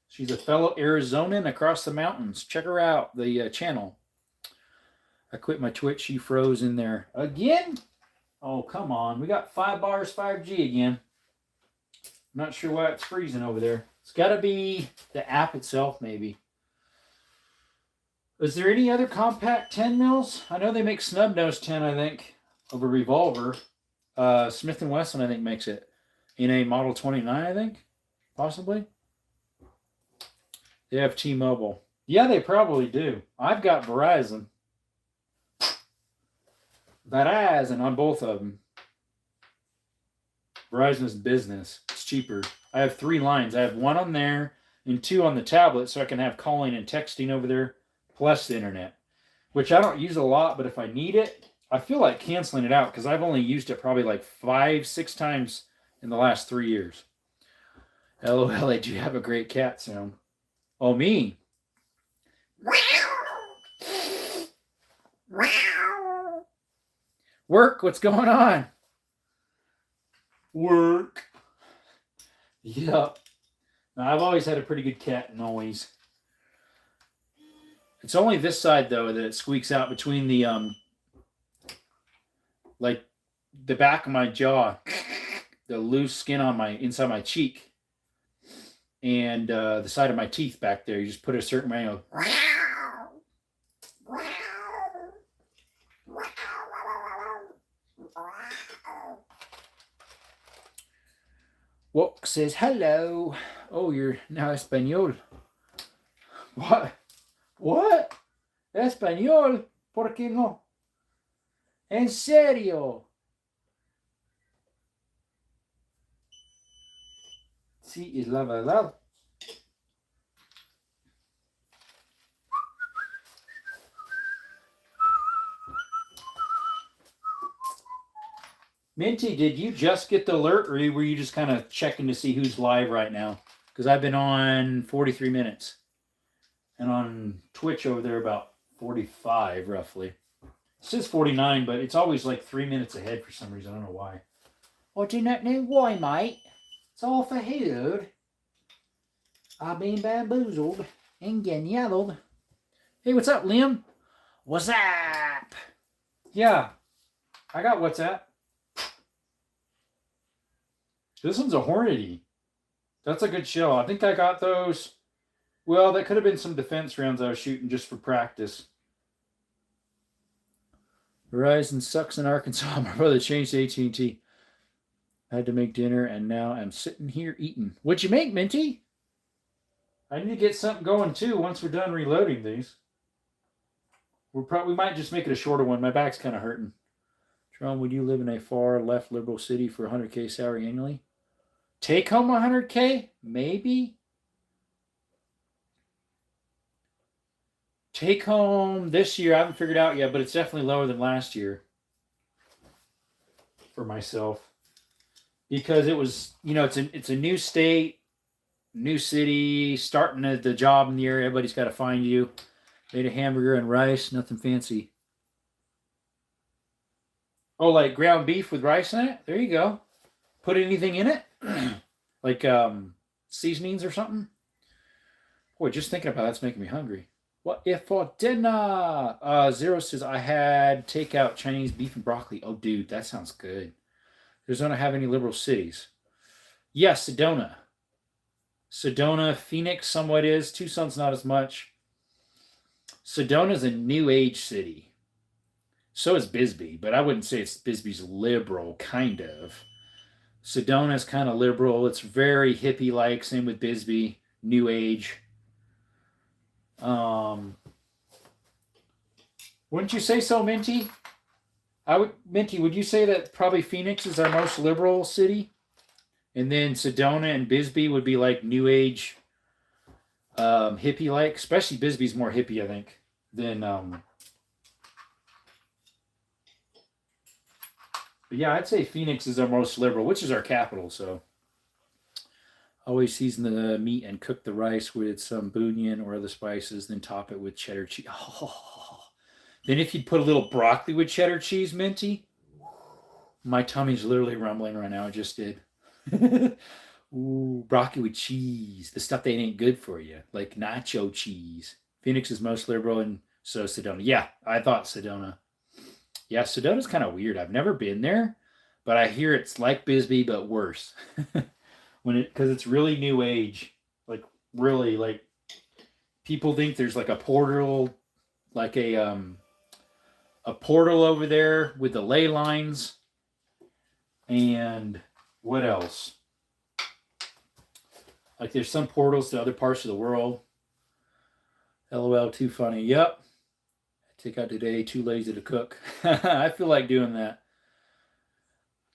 She's a fellow Arizonan across the mountains. Check her out, the channel. I quit my Twitch. She froze in there. Again? Oh, come on. We got 5 bars 5G again. I'm not sure why it's freezing over there. It's got to be the app itself, maybe. Is there any other compact 10 mils? I know they make snub nose 10, I think, of a revolver. Smith & Wesson, I think, makes it in a Model 29, I think, possibly. They have T-Mobile. Yeah, they probably do. I've got Verizon. Verizon on both of them. Verizon is business. It's cheaper. I have 3 lines. I have 1 on there and 2 on the tablet, so I can have calling and texting over there, plus the internet, which I don't use a lot, but if I need it, I feel like canceling it out because I've only used it probably like 5-6 times in the last 3 years. LOL, I do have a great cat sound. Oh, me. Work, what's going on? Work. Yep. Now, I've always had a pretty good cat noise. It's only this side, though, that it squeaks out between the, like, the back of my jaw, the loose skin on inside my cheek, and the side of my teeth back there. You just put it a certain way, and Wok says, hello. Oh, you're now Espanol. What? What? Espanol? ¿Por qué no? En serio? Sí, es la verdad. Minty, did you just get the alert, or were you just kind of checking to see who's live right now? Because I've been on 43 minutes. And on Twitch over there about 45, roughly. It says 49, but it's always like 3 minutes ahead for some reason. I don't know why. I do not know why, mate. It's all for heard. I've been bamboozled and ganelled. Hey, what's up, Liam? What's up? Yeah, I got WhatsApp. This one's a Hornady. That's a good shell. I think I got those. Well, that could have been some defense rounds I was shooting just for practice. Verizon sucks in Arkansas. My brother changed to AT&T. I had to make dinner, and now I'm sitting here eating. What'd you make, Minty? I need to get something going, too, once we're done reloading these. We might just make it a shorter one. My back's kind of hurting. Tron, would you live in a far-left liberal city for 100K salary annually? Take home 100K? Maybe. Take home this year, I haven't figured out yet, but it's definitely lower than last year for myself. Because it was, it's a new state, new city, starting the job in the area. Everybody's got to find you. Made a hamburger and rice, nothing fancy. Oh, like ground beef with rice in it? There you go. Put anything in it? Like seasonings or something? Boy, just thinking about that's making me hungry. What if for dinner? Zero says, I had takeout Chinese beef and broccoli. Oh, dude, that sounds good. Does not have any liberal cities. Yeah, Sedona. Sedona, Phoenix somewhat is. Tucson's not as much. Sedona's a new age city. So is Bisbee, but I wouldn't say it's Bisbee's liberal, kind of. Sedona's kind of liberal. It's very hippie like. Same with Bisbee, new age. Um, wouldn't you say so, Minty? Minty, would you say that probably Phoenix is our most liberal city? And then Sedona and Bisbee would be like new age, hippie like. Especially Bisbee's more hippie, I think, than. But yeah, I'd say Phoenix is our most liberal, which is our capital. So always season the meat and cook the rice with some bouillon or other spices, then top it with cheddar cheese. Oh. Then if you'd put a little broccoli with cheddar cheese, Minty, my tummy's literally rumbling right now. It just did. Ooh, broccoli with cheese. The stuff that ain't good for you, like nacho cheese. Phoenix is most liberal, and so Sedona. Yeah, I thought Sedona. Yeah, Sedona's kind of weird. I've never been there, but I hear it's like Bisbee but worse. Because it's really new age, like really like people think there's like a portal, like a portal over there with the ley lines, and what else? Like there's some portals to other parts of the world. LOL, too funny. Yep. Take out today, too lazy to cook. I feel like doing that.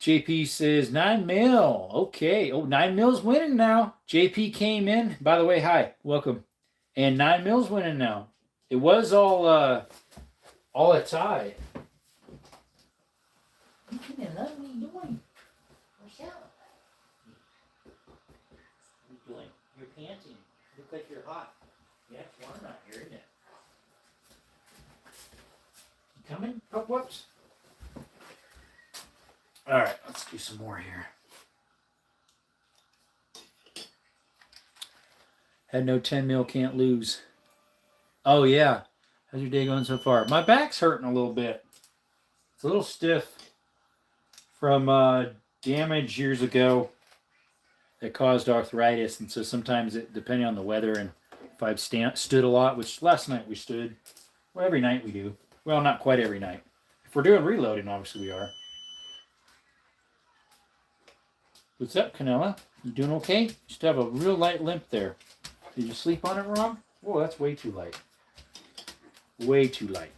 JP says 9 mil. Okay. Oh, 9 mil's winning now. JP came in. By the way, hi. Welcome. And 9 mil's winning now. It was all a tie. You can love what are you doing? What's up? What are you doing? You're panting. You look like you're hot. Yeah, it's warm out here, isn't it? You coming? Oh, whoops. All right, let's do some more here. Had no 10 mil, can't lose. Oh, yeah. How's your day going so far? My back's hurting a little bit. It's a little stiff from damage years ago that caused arthritis. And so sometimes, depending on the weather and if I've stood a lot, which last night we stood. Well, every night we do. Well, not quite every night. If we're doing reloading, obviously we are. What's up, Canella? You doing okay? You just have a real light limp there. Did you sleep on it wrong? Whoa, that's way too light. Way too light.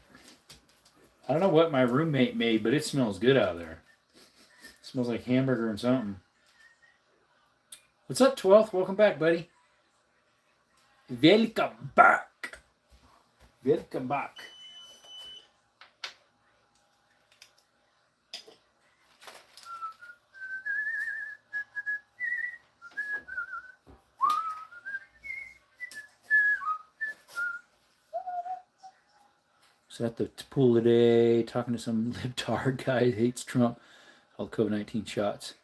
I don't know what my roommate made, but it smells good out there. It smells like hamburger and something. What's up, 12th? Welcome back, buddy. Welcome back. Welcome back. So at the pool today, talking to some libtard guy who hates Trump, all COVID-19 shots.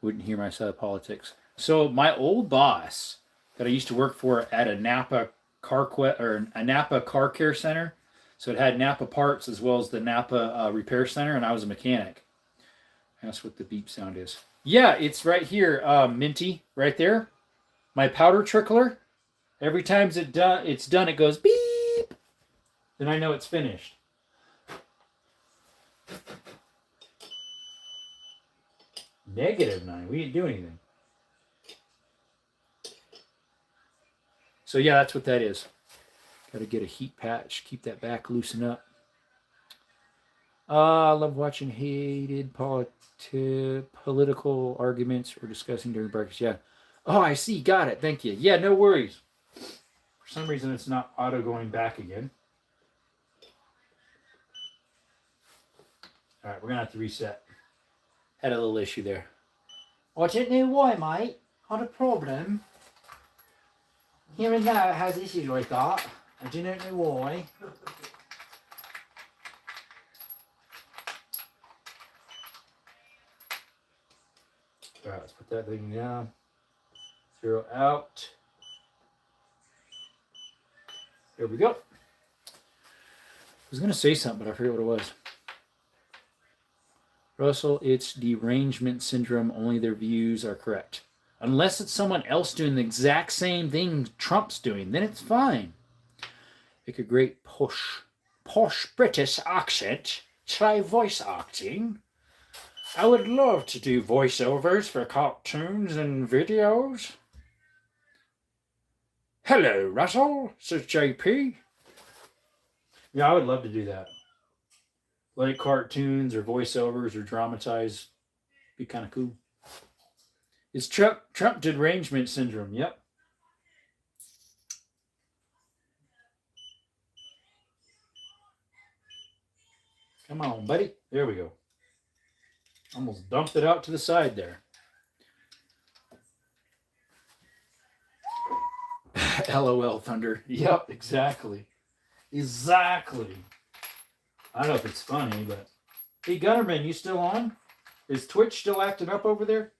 Wouldn't hear my side of politics. So my old boss that I used to work for at a Napa a Napa car care center. So it had Napa parts as well as the Napa repair center, and I was a mechanic. That's what the beep sound is. Yeah, it's right here, Minty, right there. My powder trickler. Every time it's done, it goes beep. Then I know it's finished. -9. We didn't do anything. So yeah, that's what that is. Got to get a heat patch. Keep that back loosen up. I love watching hated political arguments or discussing during breakfast. Yeah. Oh, I see. Got it. Thank you. Yeah, no worries. For some reason, it's not auto going back again. All right, we're going to have to reset. Had a little issue there. I don't know why, mate. Had a problem. Here and there it has issues like that. I do not know why. Alright, let's put that thing down. 0 out. There we go. I was going to say something, but I forget what it was. Russell, it's derangement syndrome. Only their views are correct. Unless it's someone else doing the exact same thing Trump's doing, then it's fine. Like a great posh British accent. Try voice acting. I would love to do voiceovers for cartoons and videos. Hello, Russell, says JP. Yeah, I would love to do that. Like cartoons or voiceovers or dramatize. Be kind of cool. It's Trump derangement syndrome. Yep. Come on, buddy. There we go. Almost dumped it out to the side there. LOL, Thunder. Yep, exactly. Exactly. I don't know if it's funny, but... Hey, Gunnerman, you still on? Is Twitch still acting up over there?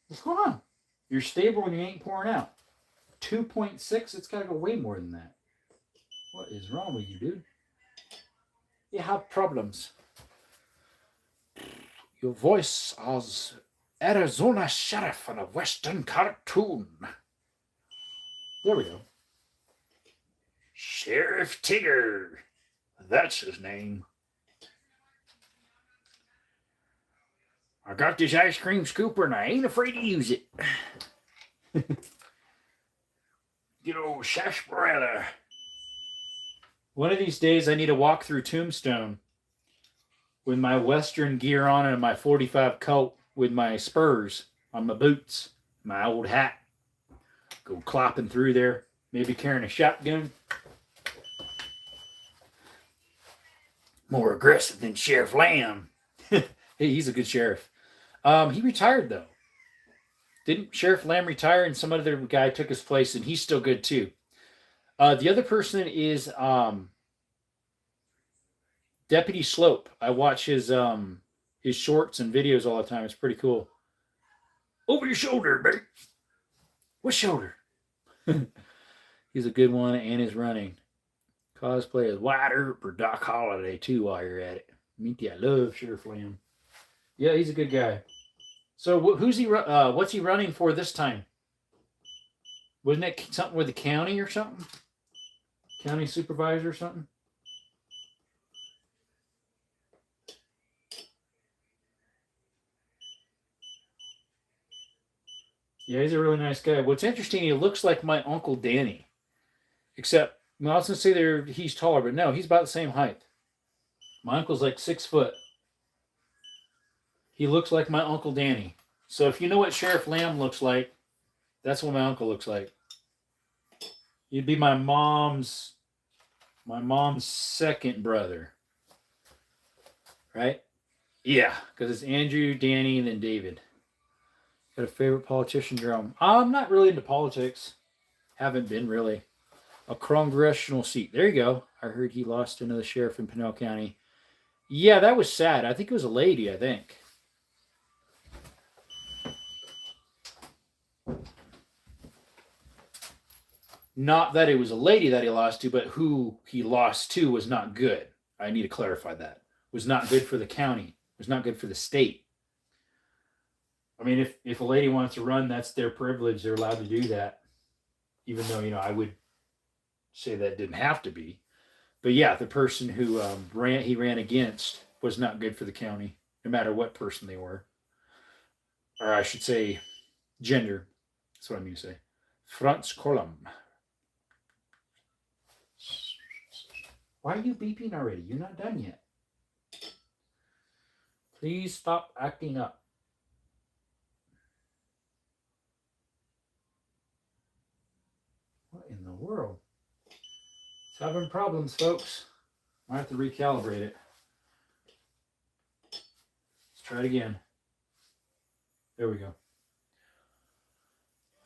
What's going on? You're stable and you ain't pouring out. 2.6? It's got to go way more than that. What is wrong with you, dude? You have problems. Your voice as Arizona Sheriff on a Western cartoon. There we go. Sheriff Tigger. That's his name. I got this ice cream scooper and I ain't afraid to use it. Good old sarsaparilla. One of these days I need to walk through Tombstone with my Western gear on and my 45 coat with my spurs on my boots, my old hat. Go clopping through there, maybe carrying a shotgun. More aggressive than Sheriff Lamb. Hey, he's a good sheriff. He retired though. Didn't Sheriff Lamb retire and some other guy took his place and he's still good too. The other person is Deputy Slope. I watch his shorts and videos all the time. It's pretty cool. Over your shoulder, mate. What shoulder? He's a good one and is running. Cosplay as White Earp or Doc Holliday too while you're at it. I love Sheriff Lamb. Yeah, he's a good guy. So who's he? What's he running for this time? Wasn't it something with the county or something? County supervisor or something? Yeah, he's a really nice guy. What's interesting, he looks like my Uncle Danny. Except, I was going to say he's taller, but no, he's about the same height. My uncle's like 6 foot. He looks like my Uncle Danny. So if you know what Sheriff Lamb looks like, that's what my uncle looks like. He'd be my mom's second brother. Right? Yeah, because it's Andrew, Danny, and then David. Got a favorite politician, Jerome? I'm not really into politics. Haven't been really. A congressional seat. There you go. I heard he lost to another sheriff in Pinell County. Yeah, that was sad. I think it was a lady, I think. Not that it was a lady that he lost to, but who he lost to was not good. I need to clarify that. Was not good for the county. Was not good for the state. I mean, if a lady wants to run, that's their privilege. They're allowed to do that. Even though, I would say that didn't have to be. But yeah, the person who he ran against was not good for the county, no matter what person they were. Or I should say gender. That's what I mean to say. Franz Colum. Why are you beeping already? You're not done yet. Please stop acting up. What in the world? It's having problems, folks. I have to recalibrate it. Let's try it again. There we go.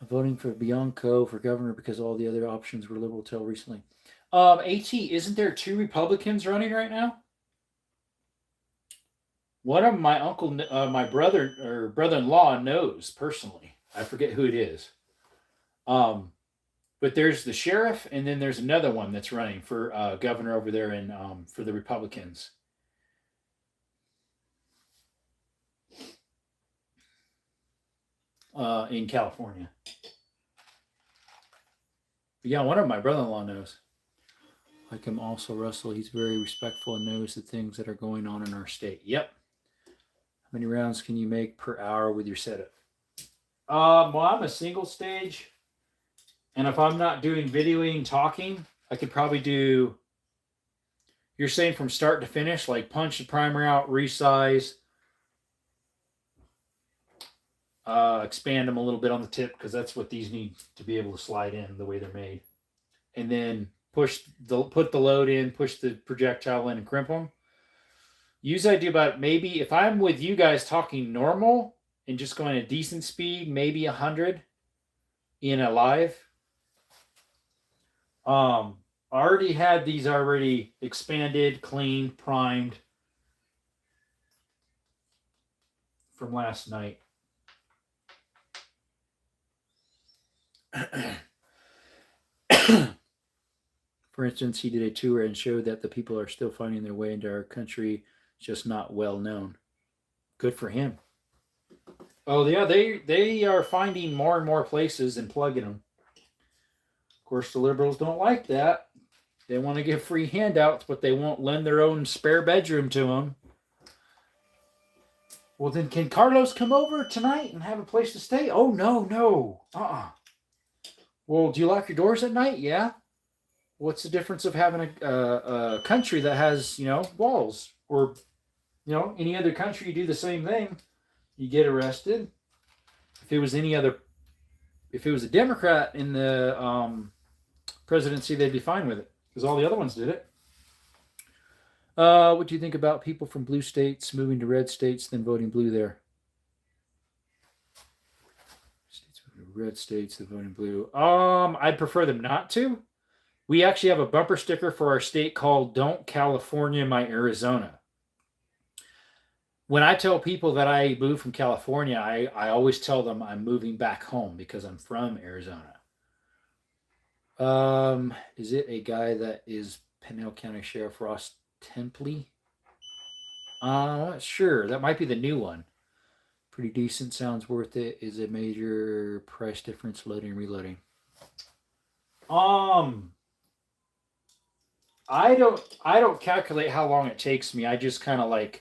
I'm voting for Bianco for governor because all the other options were liberal till recently. AT, isn't there 2 Republicans running right now? One of them, my uncle, my brother or brother-in-law knows personally. I forget who it is. But there's the sheriff, and then there's another one that's running for governor over there for the Republicans. in California. But yeah, one of my brother-in-law knows. Like him also, Russell. He's very respectful and knows the things that are going on in our state. Yep. How many rounds can you make per hour with your setup? Well, I'm a single stage. And if I'm not doing videoing, talking, I could probably do, you're saying from start to finish, like punch the primer out, resize, expand them a little bit on the tip, because that's what these need to be able to slide in the way they're made. And then put the load in, push the projectile in, and crimp them. Usually I do about, maybe if I'm with you guys talking normal and just going at a decent speed, maybe 100 in a live. I already had these already expanded, cleaned, primed from last night. For instance, he did a tour and showed that the people are still finding their way into our country, just not well known. Good for him. Oh yeah, they are finding more and more places and plugging them. Of course, the liberals don't like that. They want to give free handouts, but they won't lend their own spare bedroom to them. Well, then can Carlos come over tonight and have a place to stay? Oh, no. Well, do you lock your doors at night? Yeah. What's the difference of having a country that has, walls? Or, any other country, you do the same thing. You get arrested. If it was a Democrat in the presidency, they'd be fine with it, because all the other ones did it. What do you think about people from blue states moving to red states, then voting blue there? States moving to red states, then voting blue. I'd prefer them not to. We actually have a bumper sticker for our state called "Don't California My Arizona." When I tell people that I moved from California, I always tell them I'm moving back home because I'm from Arizona. Is it a guy that is Pinell County Sheriff Ross Templey? Not sure. That might be the new one. Pretty decent. Sounds worth it. Is a major price difference loading and reloading? I don't calculate how long it takes me. I just kind of like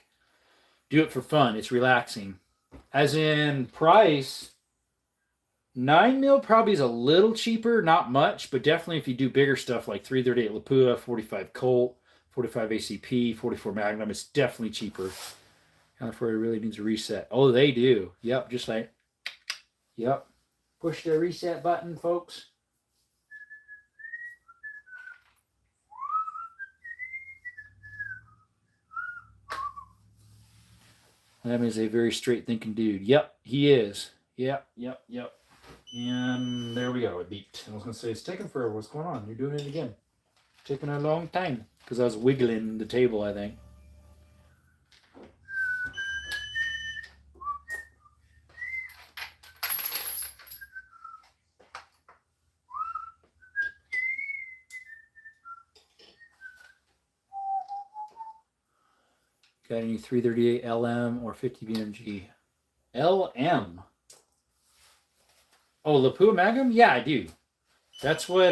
do it for fun. It's relaxing. As in price, 9 mil probably is a little cheaper, not much, but definitely if you do bigger stuff like 338 Lapua, 45 Colt, 45 ACP, 44 Magnum, it's definitely cheaper. California really needs a reset. Oh, they do. Yep, just like, yep. Push the reset button, folks. That is a very straight thinking dude. Yep, he is. Yep. And there we go. It beeped. I was going to say, it's taking forever. What's going on? You're doing it again. It's taking a long time. Because I was wiggling the table, I think. Got any 338 LM or 50 BMG? LM? Oh, Lapua Magnum? Yeah, I do. That's what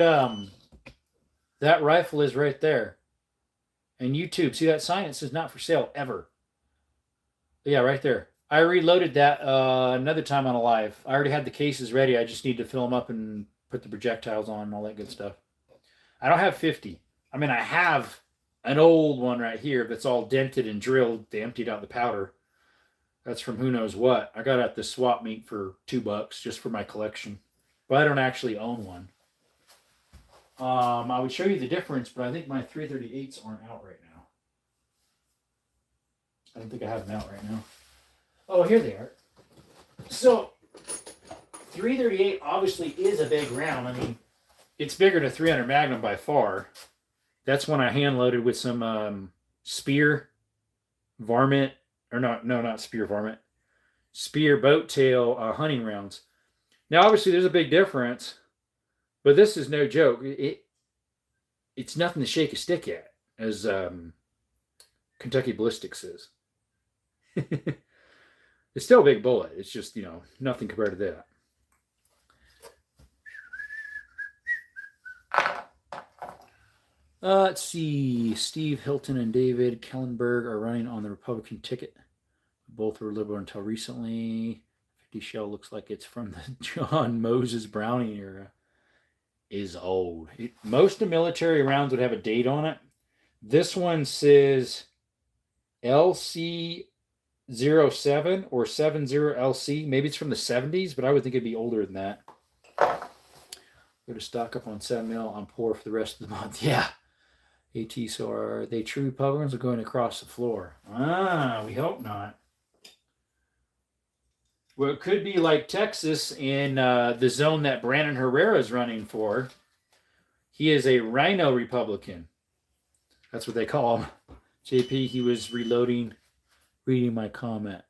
that rifle is right there. And YouTube, see that sign? It says not for sale ever. But yeah, right there. I reloaded that another time on a live. I already had the cases ready. I just need to fill them up and put the projectiles on and all that good stuff. I don't have 50. I mean, I have an old one right here that's all dented and drilled. They emptied out the powder. That's from who knows what. I got it at the swap meet for $2 just for my collection. But I don't actually own one. I would show you the difference, but I think my 338s aren't out right now. I don't think I have them out right now. Oh, here they are. So, 338 obviously is a big round. I mean, it's bigger than 300 Magnum by far. That's one I hand loaded with some spear, varmint, or not spear, varmint, spear boat tail hunting rounds. Now, obviously, there's a big difference, but this is no joke. It's nothing to shake a stick at, as Kentucky Ballistics is. It's still a big bullet. It's just, nothing compared to that. Let's see. Steve Hilton and David Kellenberg are running on the Republican ticket. Both were liberal until recently. 50 shell looks like it's from the John Moses Browning era. Is old. Most of the military rounds would have a date on it. This one says LC 07 or 70LC. Maybe it's from the 70s, but I would think it'd be older than that. Go to stock up on 7 mil. I'm poor for the rest of the month. Yeah. AT, so are they true Republicans or going across the floor? We hope not. Well, it could be like Texas in the zone that Brandon Herrera is running for. He is a Rhino Republican. That's what they call him. JP, he was reading my comment.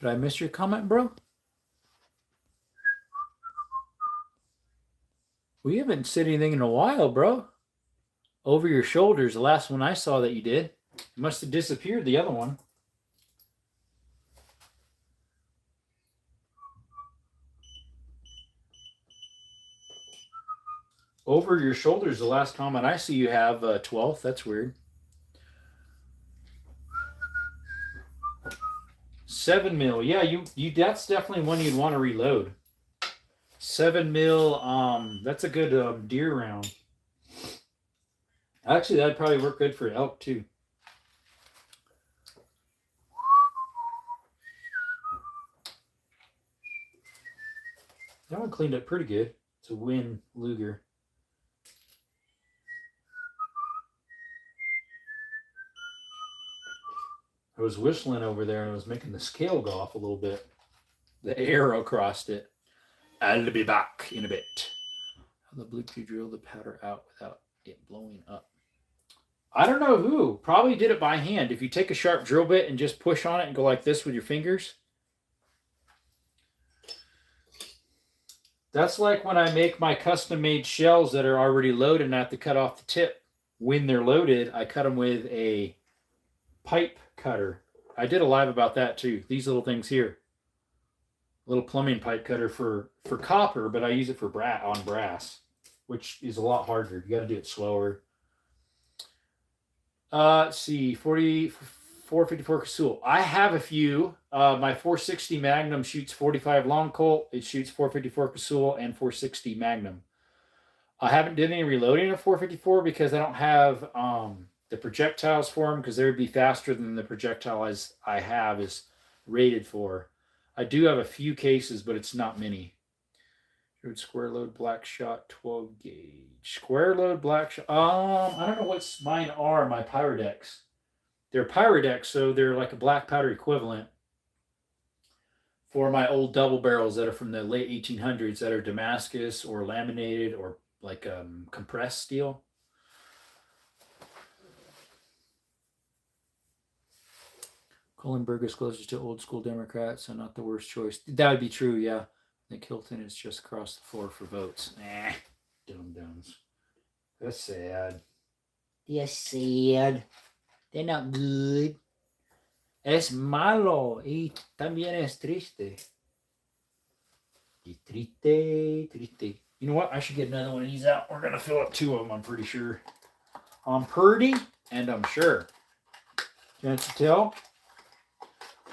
Did I miss your comment, bro? We haven't said anything in a while, bro. Over your shoulders, the last one I saw that you did. You must have disappeared, the other one. Over your shoulders, the last comment I see you have 12th. That's weird. 7 mil. Yeah, you that's definitely one you'd want to reload. 7 mil, that's a good deer round. Actually, that'd probably work good for elk too. That one cleaned up pretty good. It's a Win Luger. I was whistling over there and I was making the scale go off a little bit. The arrow crossed it. I'll be back in a bit. How the Bluetooth drill the powder out without it blowing up? I don't know who. Probably did it by hand. If you take a sharp drill bit and just push on it and go like this with your fingers. That's like when I make my custom-made shells that are already loaded and I have to cut off the tip. When they're loaded, I cut them with a pipe cutter. I did a live about that too. These little things here. Little plumbing pipe cutter for copper, but I use it for brass, which is a lot harder. You got to do it slower. Let's see, 454 Casull. I have a few. My 460 Magnum shoots 45 long Colt. It shoots 454 Casull and 460 Magnum. I haven't done any reloading of 454 because I don't have the projectiles for them, because they would be faster than the projectiles I have is rated for. I do have a few cases, but it's not many. Square load black shot 12 gauge. Square load black shot. I don't know what mine are. My Pyrodex. They're Pyrodex, so they're like a black powder equivalent for my old double barrels that are from the late 1800s that are Damascus or laminated or like compressed steel. Kohlenberg is closest to old school Democrats, so not the worst choice. That would be true, yeah. I think Hilton is just across the floor for votes. Dum-dums. That's sad. That's sad. They're not good. Es malo y también es triste. Y triste, triste. You know what? I should get another one of these out. We're going to fill up 2 of them, I'm pretty sure. I'm pretty and I'm sure. Can't you tell?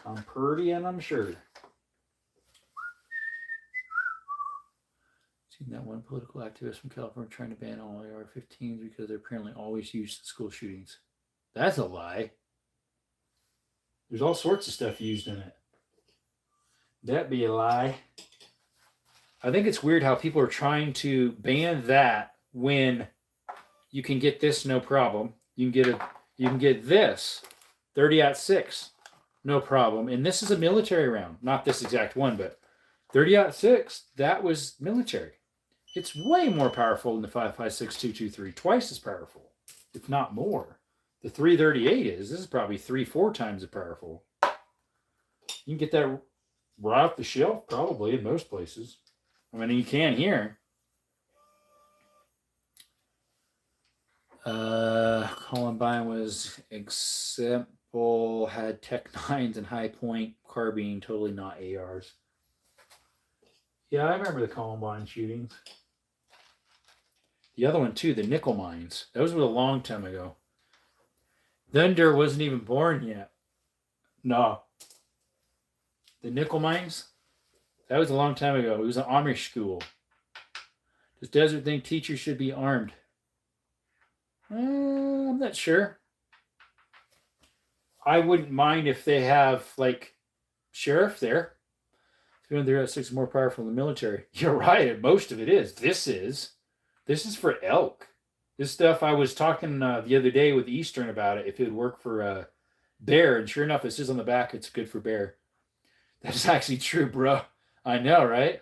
I'm pretty and I'm sure. Seen that one political activist from California trying to ban all AR-15s because they're apparently always used in school shootings. That's a lie. There's all sorts of stuff used in it. That'd be a lie. I think it's weird how people are trying to ban that when you can get this no problem. You can get this 30-06 no problem. And this is a military round. Not this exact one, but 30-06, that was military. It's way more powerful than the 5.56 223. Twice as powerful, if not more. The 338 is. This is probably 3-4 times as powerful. You can get that right off the shelf, probably, in most places. I mean, you can here. Columbine was exempt all had Tech 9s and high point carbine, totally not ARs. Yeah, I remember the Columbine shootings. The other one too, the nickel mines. Those were a long time ago. Thunder wasn't even born yet. No. The nickel mines? That was a long time ago. It was an Amish school. Does Desert think teachers should be armed? I'm not sure. I wouldn't mind if they have, like, sheriff there. They're 6 more powerful than the military. You're right. Most of it is. This is for elk. This stuff, I was talking the other day with Eastern about it, if it would work for bear. And sure enough, it says on the back it's good for bear. That's actually true, bro. I know, right?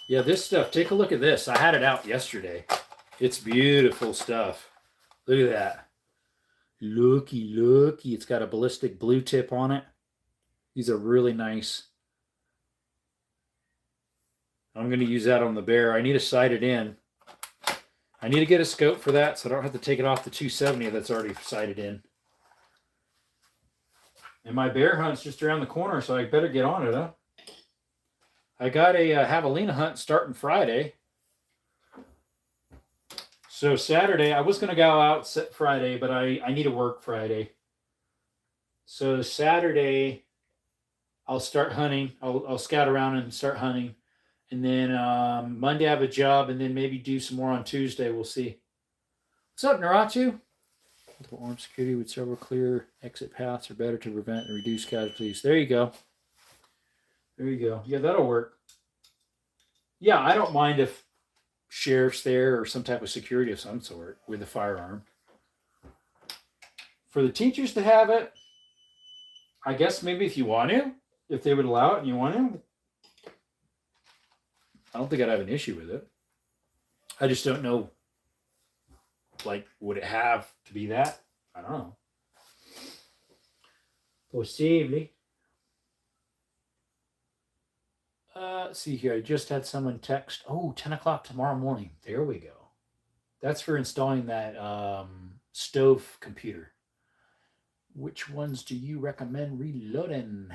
Yeah, this stuff, take a look at this. I had it out yesterday. It's beautiful stuff. Look at that. Looky. It's got a ballistic blue tip on it. These are really nice. I'm going to use that on the bear. I need to sight it in. I need to get a scope for that so I don't have to take it off the 270 that's already sighted in. And my bear hunt's just around the corner, so I better get on it, huh? I got a javelina hunt starting Friday. So Saturday, I was going to go out Friday, but I need to work Friday. So Saturday, I'll start hunting. I'll scout around and start hunting. And then Monday I have a job, and then maybe do some more on Tuesday. We'll see. What's up, Naratu? Armed security with several clear exit paths are better to prevent and reduce casualties. There you go. Yeah, that'll work. Yeah, I don't mind if sheriff's there or some type of security of some sort with a firearm. For the teachers to have it, I guess maybe if you want to, if they would allow it and you want to. I don't think I'd have an issue with it. I just don't know, like, would it have to be that? I don't know. Possibly. Let's see here. I just had someone text. Oh, 10 o'clock tomorrow morning. There we go. That's for installing that stove computer. Which ones do you recommend reloading?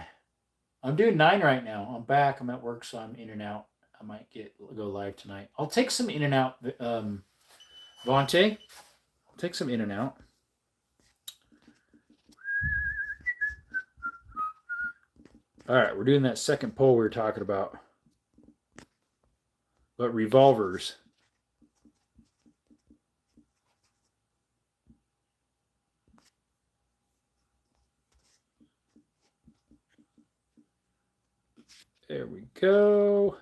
I'm doing 9 right now. I'm back. I'm at work, so I'm in and out. I might go live tonight. I'll take some in and out, Vontae. I'll take some in and out. All right, we're doing that second poll we were talking about. But revolvers. There we go.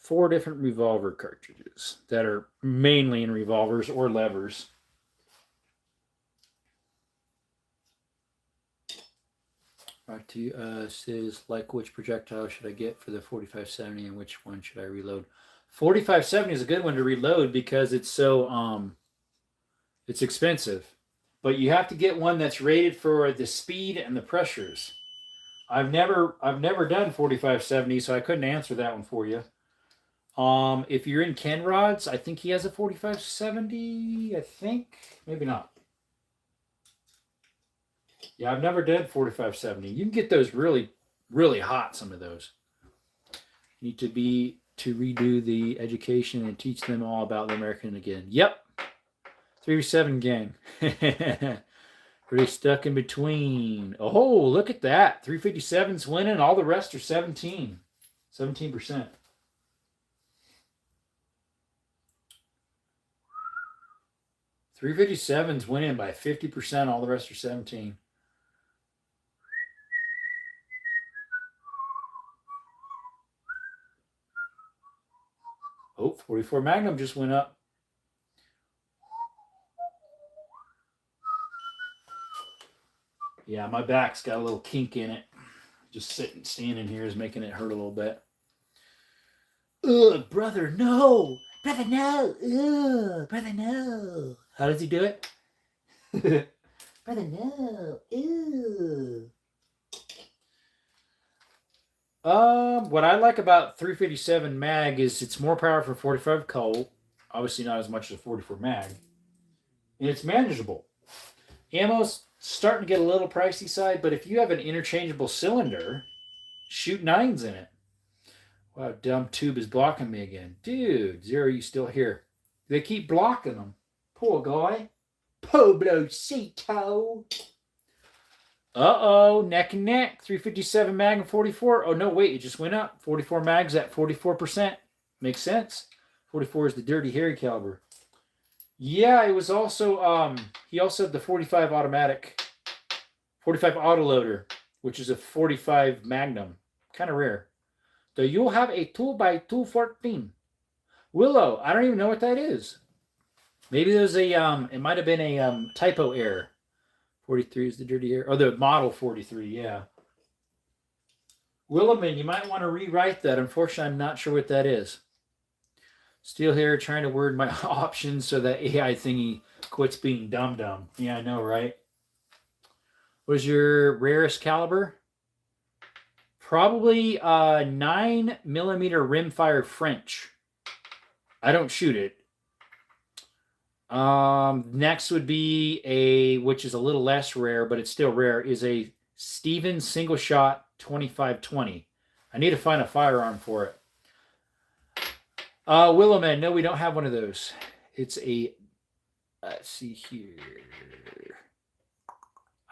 4 different revolver cartridges that are mainly in revolvers or levers. Right to says, like, which projectile should I get for the 4570 and which one should I reload? 4570 is a good one to reload because it's so it's expensive. But you have to get one that's rated for the speed and the pressures. I've never done 4570, so I couldn't answer that one for you. If you're in Ken Rods, I think he has a 4570. I think maybe not. Yeah, I've never done 4570. You can get those really, really hot. Some of those need to redo the education and teach them all about the American again. Yep, 3v7 gang. Pretty stuck in between. Oh, look at that. 357's winning. All the rest are 17%. 357's winning by 50%. All the rest are 17. Oh, 44 Magnum just went up. Yeah, my back's got a little kink in it. Just standing here is making it hurt a little bit. Ugh, brother, no. Brother, no. Ugh, brother, no. How does he do it? Brother, no. Ew. What I like about 357 mag is it's more power for 45 Colt. Obviously not as much as a 44 mag. And it's manageable. Ammo's starting to get a little pricey side, but if you have an interchangeable cylinder, shoot 9s in it. Wow, dumb tube is blocking me again. Dude, Zero, you still here? They keep blocking them. Poor guy. Poblocito. Uh-oh, neck and neck. 357 Magnum 44. Oh, no, wait, it just went up. 44 mags at 44%. Makes sense. 44 is the Dirty Harry caliber. Yeah, it was also, he also had the 45 automatic, 45 autoloader, which is a 45 Magnum. Kind of rare. So you'll have a 2x214. Willow, I don't even know what that is. Maybe there's a, it might have been a typo error. 43 is the Dirty Air. Oh, the model 43, yeah. Willerman, you might want to rewrite that. Unfortunately, I'm not sure what that is. Still here trying to word my options so that AI thingy quits being dumb. Yeah, I know, right? What is your rarest caliber? Probably 9mm rimfire French. I don't shoot it. Next would be which is a little less rare, but it's still rare, is a Stevens single shot 2520. I need to find a firearm for it. Willowman, no, we don't have one of those. It's a, let's see here.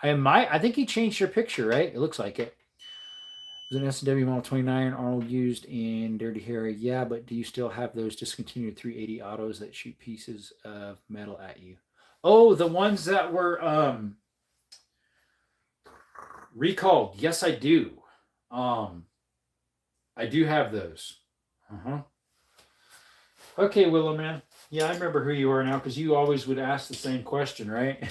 I think he changed your picture, right? It looks like it. It was an S&W Model 29 Arnold used in Dirty Harry. Yeah, but do you still have those discontinued 380 autos that shoot pieces of metal at you? Oh, the ones that were recalled. Yes, I do. I do have those. Okay, Willow Man. Yeah, I remember who you are now because you always would ask the same question, right?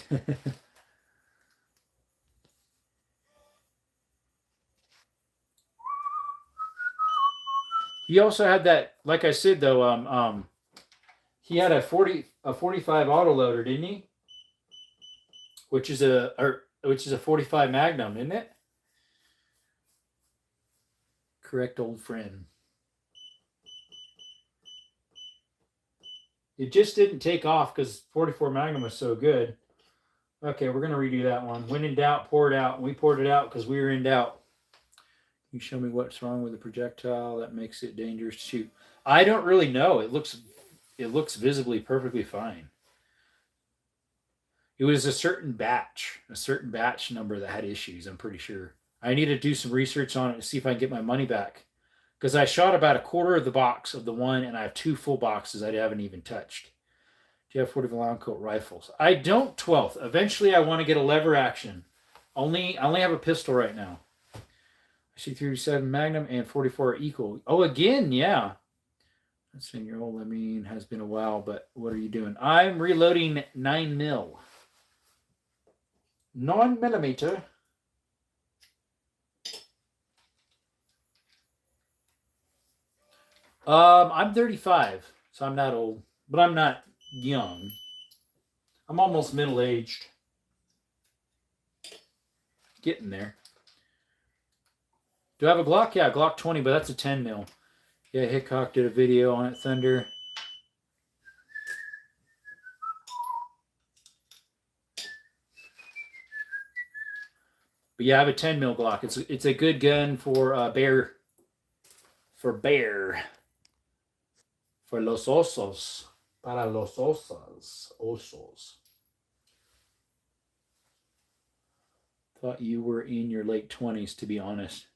He also had that, like I said though, he had a 45 autoloader, didn't he? Which is a 45 Magnum, isn't it? Correct, old friend. It just didn't take off because 44 Magnum was so good. Okay, we're gonna redo that one. When in doubt, pour it out. We poured it out because we were in doubt. Can you show me what's wrong with the projectile that makes it dangerous to shoot? I don't really know. It looks visibly perfectly fine. It was a certain batch number that had issues, I'm pretty sure. I need to do some research on it to see if I can get my money back. Because I shot about a quarter of the box of the one, and I have 2 full boxes I haven't even touched. Do you have 40 long coat rifles? I don't, 12th. Eventually, I want to get a lever action. I only have a pistol right now. C37 Magnum and 44 are equal. Oh, again, yeah. That's 10-year-old. I mean, has been a while, but what are you doing? I'm reloading 9mm. 9mm. I'm 35, so I'm not old, but I'm not young. I'm almost middle-aged. Getting there. Do I have a Glock? Yeah, Glock 20, but that's a 10mm. Yeah, Hickok did a video on it, Thunder. But yeah, I have a 10mm Glock. It's a good gun for bear. For bear. For los osos. Para los osos. Osos. Thought you were in your late 20s, to be honest.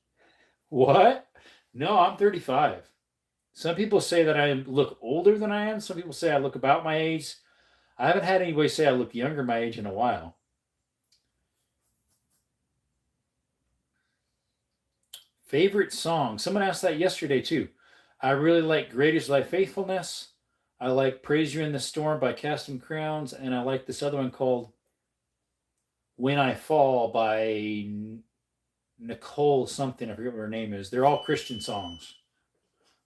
What? No, I'm 35. Some people say that I look older than I am. Some people say I look about my age. I haven't had anybody say I look younger my age in a while. Favorite song? Someone asked that yesterday too. I really like Great Is Thy Faithfulness. I like Praise You in the Storm by Casting Crowns. And I like this other one called When I Fall by Nicole something. I forget what her name is. They're all Christian songs.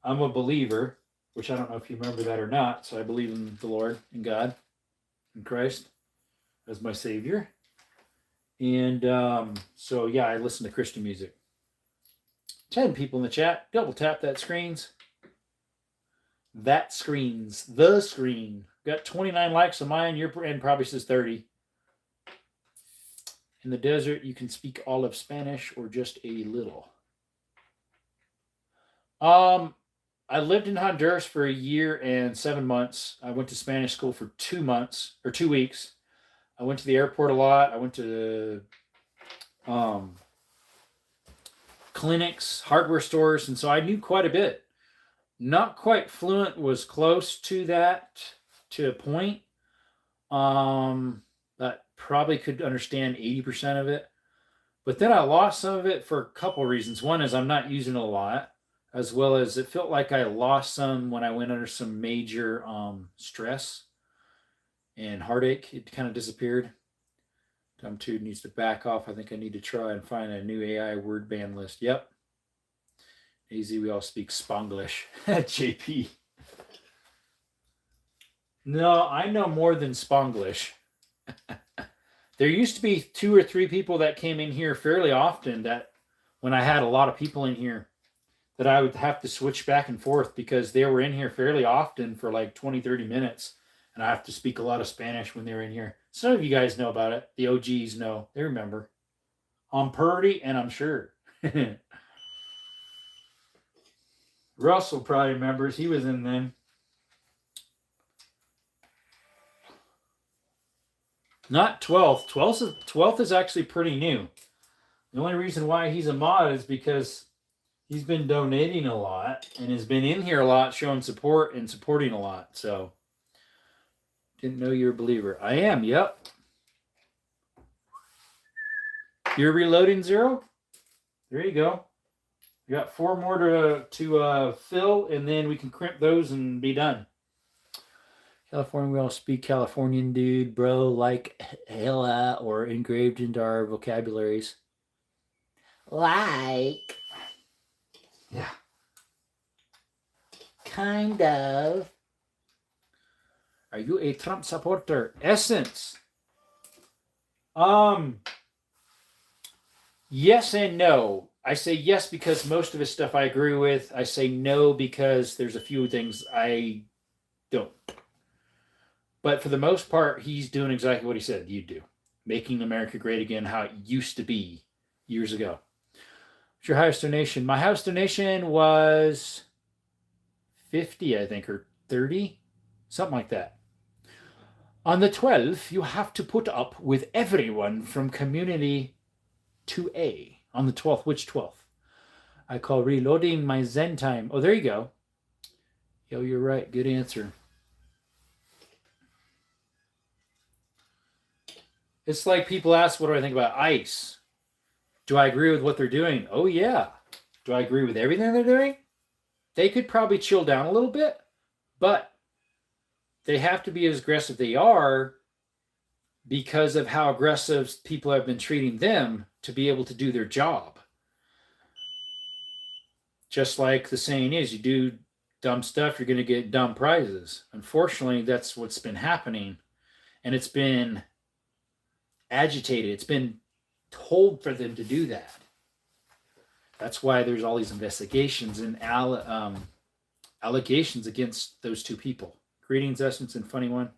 I'm a believer, which I don't know if you remember that or not. So I believe in the Lord and God and Christ as my Savior. And so, yeah, I listen to Christian music. 10 people in the chat. Double tap that screens. That screens. The screen. Got 29 likes on mine. Your end probably says 30. In the desert, you can speak all of Spanish or just a little. Um, I lived in Honduras for a year and 7 months. I went to Spanish school for 2 months or 2 weeks. I went to the airport a lot. I went to um, clinics, hardware stores, and so I knew quite a bit. Not quite fluent, was close to that to a point. That probably could understand 80% of it. But then I lost some of it for a couple reasons. One is I'm not using it a lot, as well as it felt like I lost some when I went under some major stress and heartache. It kind of disappeared. Dumb Dude needs to back off. I think I need to try and find a new AI word ban list. Yep. Easy, we all speak Spanglish. JP. No, I know more than Spanglish. There used to be 2 or 3 people that came in here fairly often that when I had a lot of people in here that I would have to switch back and forth because they were in here fairly often for like 20, 30 minutes. And I have to speak a lot of Spanish when they're in here. Some of you guys know about it. The OGs know. They remember. I'm Purdy and I'm sure. Russell probably remembers. He was in then. Not 12th. 12th is actually pretty new. The only reason why he's a mod is because he's been donating a lot and has been in here a lot, showing support and supporting a lot. So, didn't know you're a believer. I am, yep. You're reloading, Zero? There you go. We got 4 more to fill, and then we can crimp those and be done. California, we all speak Californian, dude, bro, like hella, or engraved into our vocabularies. Like. Yeah. Kind of. Are you a Trump supporter? Essence. Yes and no. I say yes because most of his stuff I agree with. I say no because there's a few things I don't. But for the most part, he's doing exactly what he said you do. Making America great again how it used to be years ago. What's your highest donation? My highest donation was 50, I think, or 30. Something like that. On the 12th, you have to put up with everyone from community 2A. On the 12th. Which 12th? I call reloading my Zen time. Oh, there you go. Yo, you're right. Good answer. It's like people ask, what do I think about ICE? Do I agree with what they're doing? Oh, yeah. Do I agree with everything they're doing? They could probably chill down a little bit, but they have to be as aggressive they are because of how aggressive people have been treating them to be able to do their job. Just like the saying is, you do dumb stuff, you're going to get dumb prizes. Unfortunately, that's what's been happening. And it's been agitated. It's been told for them to do that. That's why there's all these investigations and allegations against those 2 people. Greetings, Essence, and funny one.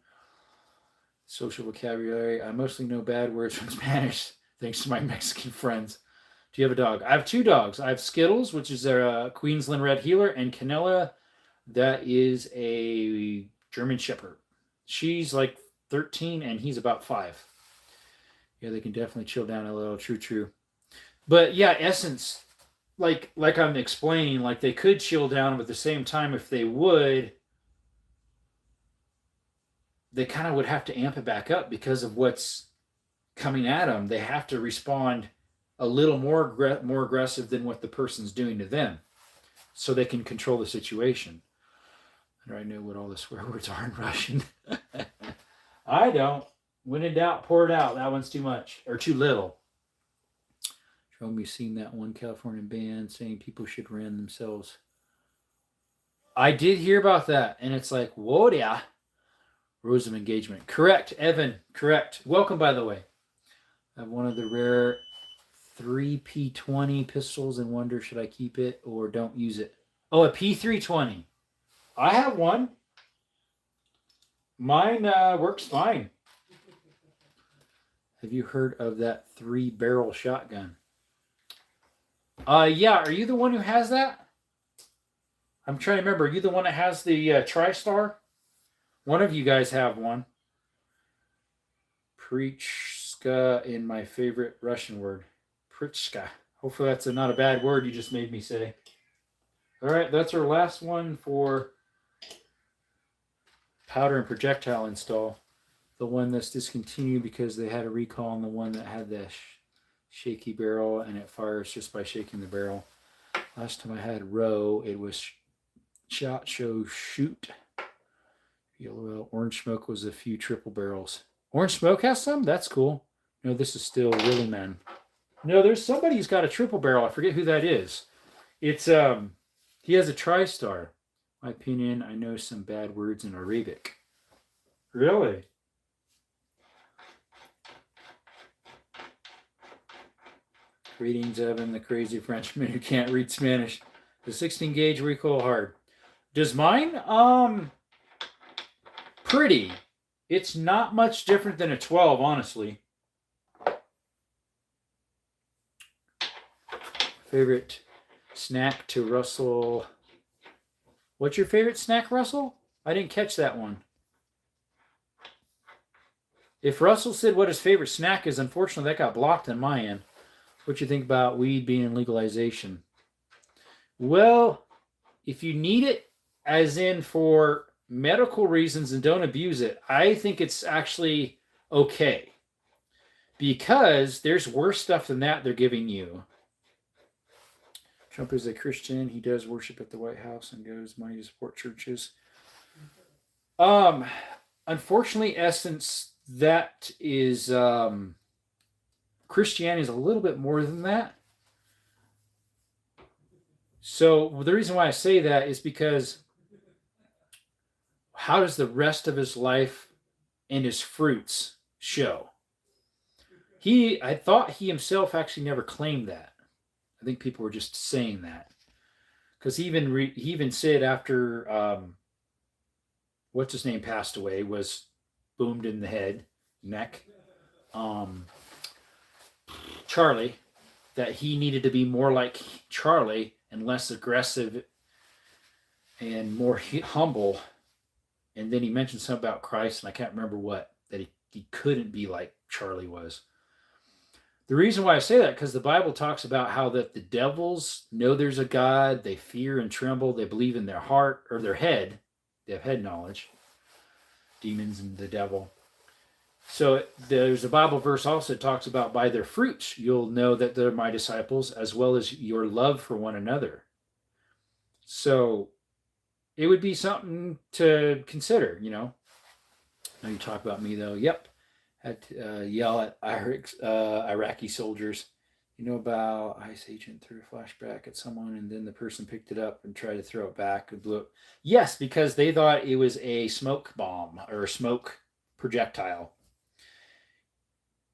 Social vocabulary. I mostly know bad words from Spanish, thanks to my Mexican friends. Do you have a dog? I have 2 dogs. I have Skittles, which is a Queensland Red Heeler, and Canella, that is a German Shepherd. She's like 13, and he's about 5. Yeah, they can definitely chill down a little. True. But yeah, Essence, like I'm explaining, like they could chill down, but at the same time, if they would, they kind of would have to amp it back up because of what's coming at them. They have to respond a little more aggressive than what the person's doing to them so they can control the situation. I don't know what all the swear words are in Russian. I don't. When in doubt, pour it out. That one's too much or too little. Jerome, you've seen that one California band saying people should ran themselves. I did hear about that, and it's like, whoa, yeah. Rules of engagement. Correct, Evan. Correct. Welcome, by the way. I have one of the rare 3P20 pistols and wonder should I keep it or don't use it. Oh, a P320. I have one. Mine works fine. Have you heard of that 3-barrel shotgun? Yeah. Are you the one who has that? I'm trying to remember. Are you the one that has the TriStar? One of you guys have one. Prichka in my favorite Russian word. Prichka. Hopefully that's not a bad word you just made me say. All right, that's our last one for powder and projectile install. The one that's discontinued because they had a recall on the one that had the shaky barrel and it fires just by shaking the barrel. Last time I had row, it was shot, show, shoot. Yellow orange smoke was a few triple barrels. Orange smoke has some? That's cool. No, this is still really man. No, there's somebody who's got a triple barrel. I forget who that is. It's he has a TriStar. My opinion, I know some bad words in Arabic. Really? Greetings, Evan, the crazy Frenchman who can't read Spanish. The 16 gauge recoil hard. Does mine? Pretty. It's not much different than a 12, honestly. Favorite snack to Russell. What's your favorite snack, Russell? I didn't catch that one. If Russell said what his favorite snack is, unfortunately that got blocked on my end. What you think about weed being legalization? Well, if you need it, as in for medical reasons and don't abuse it, I think it's actually okay. Because there's worse stuff than that they're giving you. Trump is a Christian. He does worship at the White House and gives money to support churches. Unfortunately, Essence, that is Christianity is a little bit more than that. So the reason why I say that is because how does the rest of his life and his fruits show? I thought he himself actually never claimed that. I think people were just saying that. Because he even said after, what's his name passed away, was boomed in the neck, Charlie, that he needed to be more like Charlie and less aggressive and more humble. And then he mentioned something about Christ, and I can't remember what, that he couldn't be like Charlie was. The reason why I say that, because the Bible talks about how that the devils know there's a God, they fear and tremble, they believe in their heart, or their head, they have head knowledge, demons and the devil. So there's a Bible verse also that talks about by their fruits you'll know that they're my disciples, as well as your love for one another. So it would be something to consider, you know. Now you talk about me though. Yep. Had to yell at Iraqi soldiers. You know about ICE agent threw a flashback at someone and then the person picked it up and tried to throw it back and blew it. Yes, because they thought it was a smoke bomb or a smoke projectile.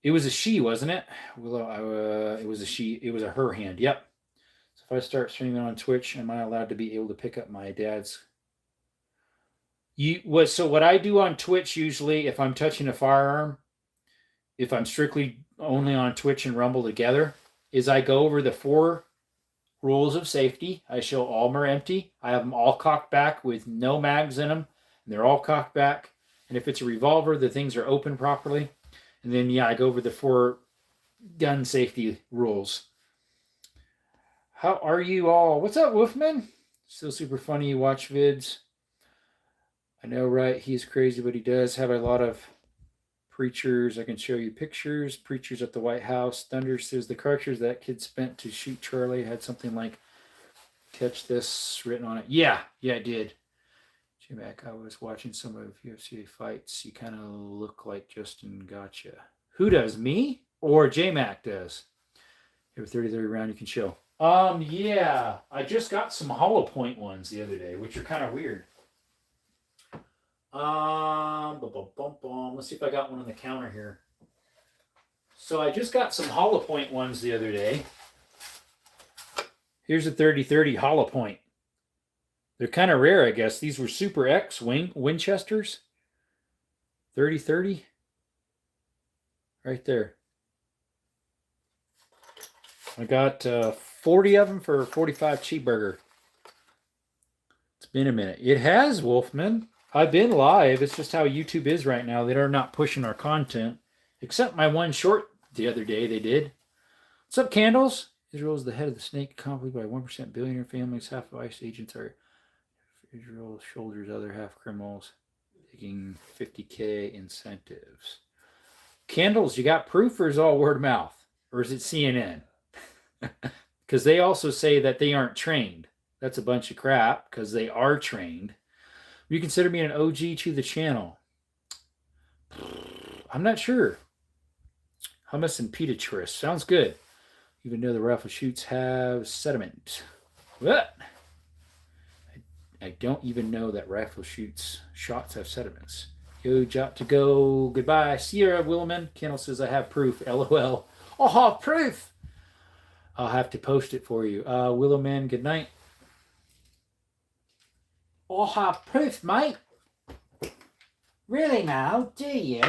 It was a she, wasn't it? It was a she. It was a her hand. Yep. So if I start streaming on Twitch, am I allowed to be able to pick up my dad's? So what I do on Twitch usually, if I'm touching a firearm, if I'm strictly only on Twitch and Rumble together, is I go over the 4 rules of safety. I show all them are empty. I have them all cocked back with no mags in them. And they're all cocked back. And if it's a revolver, the things are open properly. And then, I go over the 4 gun safety rules. How are you all? What's up, Wolfman? Still super funny. You watch vids. I know, right? He's crazy, but he does have a lot of preachers. I can show you pictures. Preachers at the White House. Thunder says the cartridge that kid spent to shoot Charlie had something like "catch this" written on it. Yeah, it did. J-Mac, I was watching some of UFC fights. You kind of look like Justin Gotcha. Who does? Me? Or J-Mac does? Every 30 round you can show. Yeah. I just got some hollow point ones the other day, which are kind of weird. Let's see if I got one on the counter here. So I just got some hollow point ones the other day. Here's a 30-30 hollow point. They're kind of rare, I guess. These were Super X Winchesters. 30-30. Right there. I got 40 of them for a 45 cheeseburger. It's been a minute. It has, Wolfman. I've been live. It's just how YouTube is right now. They're not pushing our content. Except my one short the other day they did. What's up, Candles? Israel is the head of the snake economy by 1% billionaire families. Half of ICE agents are Israel's shoulders, other half criminals. Taking 50K incentives. Candles, you got proof or is it all word of mouth? Or is it CNN? Because they also say that they aren't trained. That's a bunch of crap because they are trained. You consider me an OG to the channel? I'm not sure. Hummus and pita twist. Sounds good. Even though the rifle shoots have sediment. What? I don't even know that rifle shots have sediments. Yo, Jot to go. Goodbye. Sierra Wilman. Kendall says I have proof. LOL. I'll have proof. I'll have to post it for you. Willowman, good night. I'll have proof, mate. Really now, do you?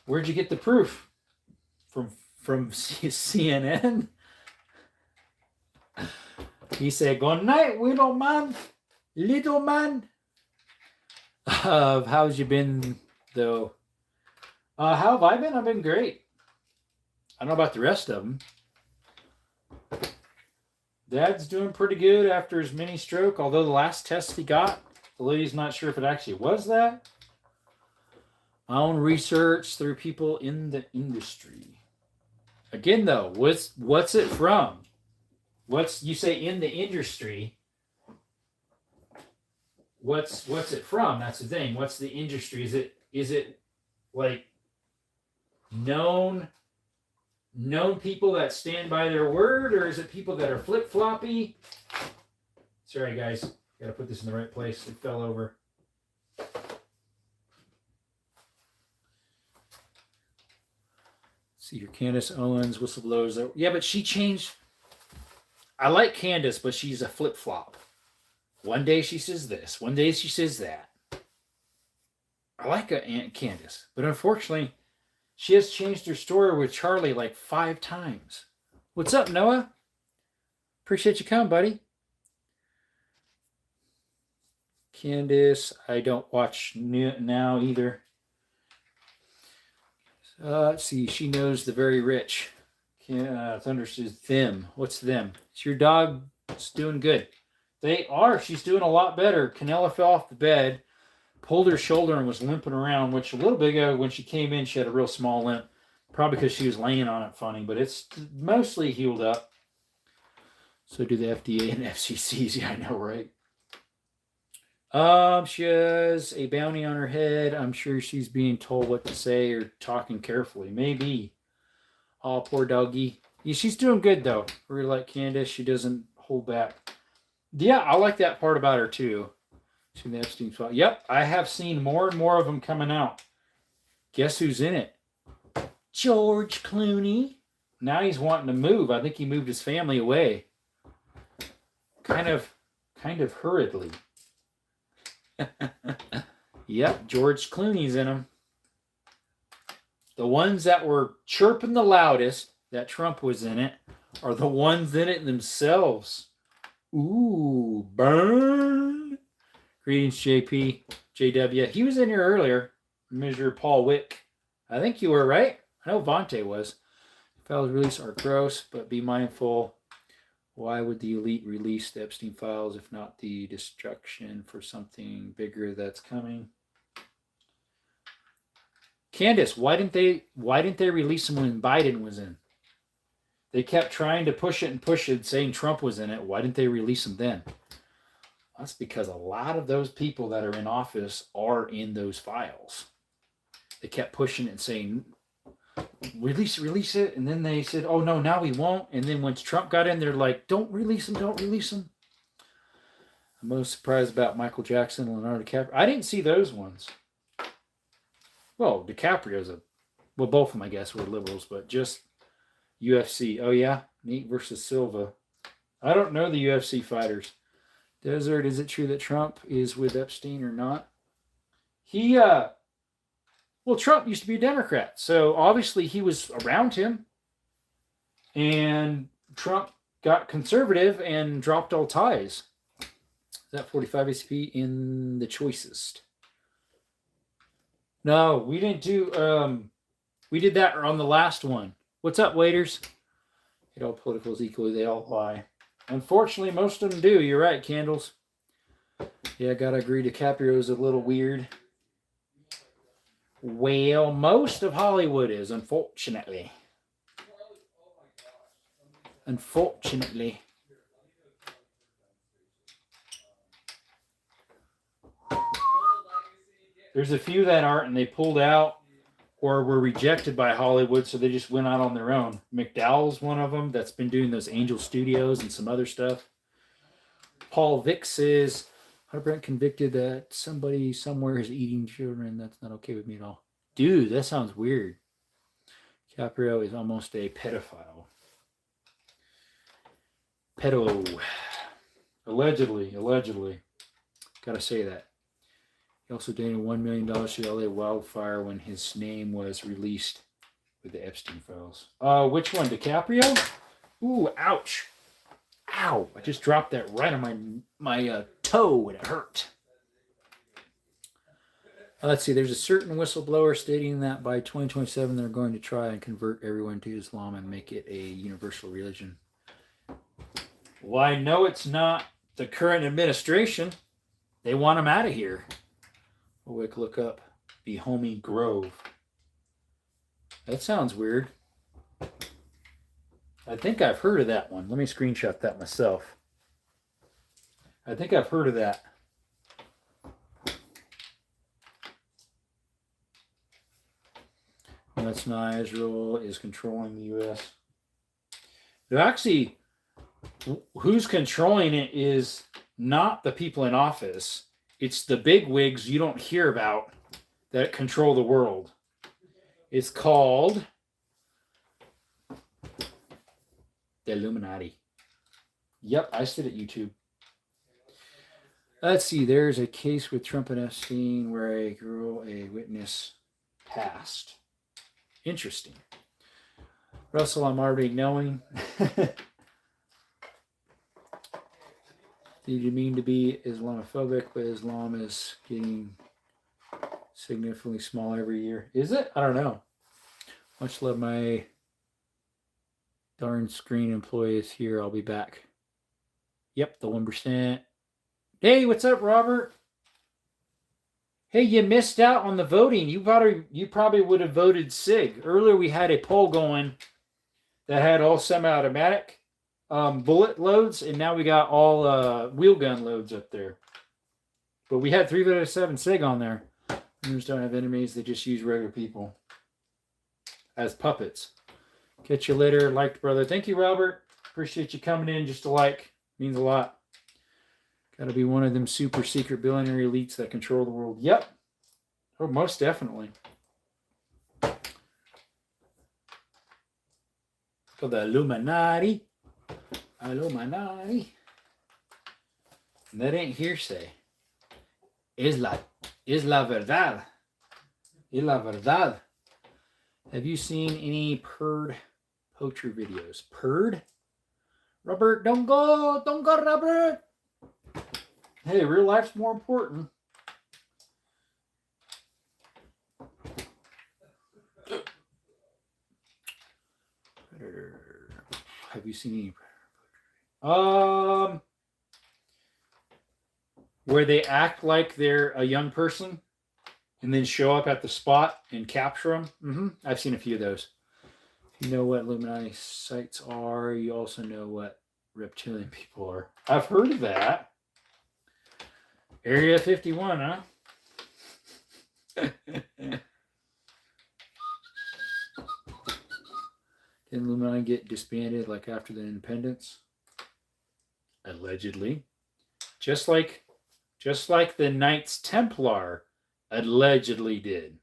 Where'd you get the proof? From CNN? He said, good night, little man. Little man. How's you been, though? How have I been? I've been great. I don't know about the rest of them. Dad's doing pretty good after his mini stroke, although the last test he got, the lady's not sure if it actually was that. My own research through people in the industry. Again, though, what's it from? You say in the industry? What's it from? That's the thing. What's the industry? Is it like known people that stand by their word, or is it people that are flip-floppy? Sorry, guys. Got to put this in the right place. It fell over. See your Candace Owens, whistleblowers. Yeah, but she changed. I like Candace, but she's a flip-flop. One day she says this. One day she says that. I like Aunt Candace, but unfortunately, she has changed her story with Charlie like 5 times. What's up, Noah? Appreciate you coming, buddy. Candace, I don't watch now either. Let's see. She knows the very rich. Thunder says them. What's them? It's your dog. It's doing good. They are. She's doing a lot better. Canella fell off the bed, pulled her shoulder, and was limping around, which a little bit ago when she came in, she had a real small limp. Probably because she was laying on it funny, but it's mostly healed up. So do the FDA and FCCs. Yeah, I know, right? She has a bounty on her head. I'm sure she's being told what to say or talking carefully. Maybe. Oh, poor doggy. Yeah, she's doing good, though. Really like Candace. She doesn't hold back. Yeah, I like that part about her, too. She's in the Epstein file. Yep, I have seen more and more of them coming out. Guess who's in it? George Clooney. Now he's wanting to move. I think he moved his family away. Kind of hurriedly. Yep, George Clooney's in them. The ones that were chirping the loudest that Trump was in it are the ones in it themselves. Ooh, burn. Greetings, JP, JW. He was in here earlier. Mr. Paul Wick. I think you were right. I know Vontae was. Files released are gross, but be mindful. Why would the elite release the Epstein files if not the destruction for something bigger that's coming? Candace, why didn't they release them when Biden was in? They kept trying to push it, saying Trump was in it. Why didn't they release them then? That's because a lot of those people that are in office are in those files. They kept pushing it and saying, release it. And then they said, oh, no, now we won't. And then once Trump got in, they're like, don't release them. I'm most surprised about Michael Jackson and Leonardo DiCaprio. I didn't see those ones. Well, DiCaprio's both of them, I guess, were liberals, but just UFC. Oh, yeah? Nate versus Silva. I don't know the UFC fighters. Desert, is it true that Trump is with Epstein or not? He Well, Trump used to be a Democrat, so obviously he was around him, and Trump got conservative and dropped all ties. Is that 45 ACP in the choicest? No, we didn't do. We did that on the last one. What's up, waiters? It all politicals equally, they all lie. Unfortunately, most of them do. You're right, Candles. Yeah, gotta agree. DiCaprio is a little weird. Well, most of Hollywood is, unfortunately. Unfortunately. There's a few that aren't, and they pulled out or were rejected by Hollywood, so they just went out on their own. McDowell's one of them that's been doing those Angel Studios and some other stuff. Paul Vicks is 100% convicted that somebody somewhere is eating children. That's not okay with me at all. Dude, that sounds weird. Caprio is almost a pedophile. Pedo. Allegedly. Gotta say that. He also donated $1 million to the LA wildfire when his name was released with the Epstein files. Which one? DiCaprio? Ooh, ouch. Ow. I just dropped that right on my toe and it hurt. Let's see. There's a certain whistleblower stating that by 2027 they're going to try and convert everyone to Islam and make it a universal religion. Well, I know it's not the current administration. They want them out of here. Look up Behomey Grove. That sounds weird. I think I've heard of that one. Let me screenshot that myself. I think I've heard of that. That's not Israel is controlling the U.S. But actually, who's controlling it is not the people in office. It's the big wigs you don't hear about that control the world. It's called the Illuminati. Yep, I said it, YouTube. Let's see. There's a case with Trump and Epstein where a witness passed. Interesting. Russell, I'm already knowing. Did you mean to be Islamophobic, but Islam is getting significantly smaller every year? Is it? I don't know. Much love, my darn screen employees here. I'll be back. Yep, the 1%. Hey, what's up, Robert? Hey, you missed out on the voting. You probably would have voted SIG. Earlier we had a poll going that had all semi-automatic bullet loads, and now we got all wheel gun loads up there. But we had 3 out of 7 SIG on there. Rumors don't have enemies, they just use regular people as puppets. Catch you later. Liked, brother. Thank you, Robert. Appreciate you coming in just to like. Means a lot. Gotta be one of them super secret billionaire elites that control the world. Yep. Oh, most definitely. For the Illuminati. Illuminati. And that ain't hearsay. Es la verdad. Es la verdad. Have you seen any Purd poacher videos? Purd? Robert, don't go, Robert. Hey, real life's more important. Have you seen any? Where they act like they're a young person and then show up at the spot and capture them. Mm-hmm. I've seen a few of those. If you know what Illuminati sites are, you also know what reptilian people are. I've heard of that. Area 51, huh? Did Illuminati get disbanded like after the independence? Allegedly. Just like the Knights Templar allegedly did.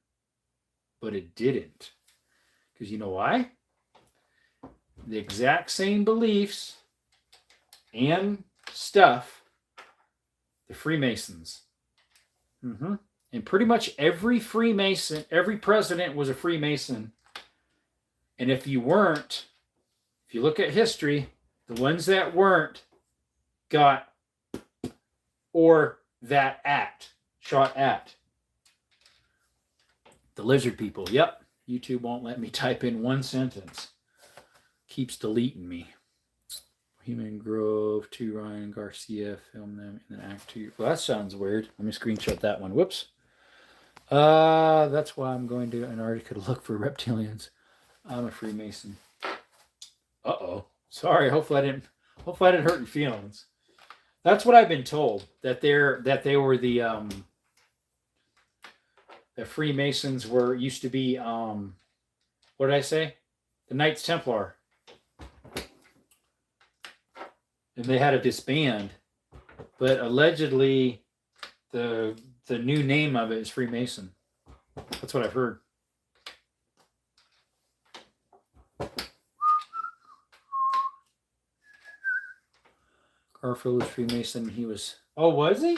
But it didn't. Because you know why? The exact same beliefs and stuff the Freemasons And pretty much every Freemason, every president was a Freemason. And if you weren't, if you look at history, the ones that weren't got, or that shot at. The lizard people. Yep. YouTube won't let me type in one sentence. Keeps deleting me. Human Grove 2, Ryan Garcia filmed them in an act 2. Well, that sounds weird. Let me screenshot that one. Whoops. That's why I'm going to Antarctica to look for reptilians. I'm a Freemason. Uh-oh. Sorry. Hopefully I didn't hurt your feelings. That's what I've been told, that they were the Freemasons used to be what did I say? The Knights Templar. And they had to disband. But allegedly the new name of it is Freemason. That's what I've heard. Garfield was Freemason. He was... Oh, was he?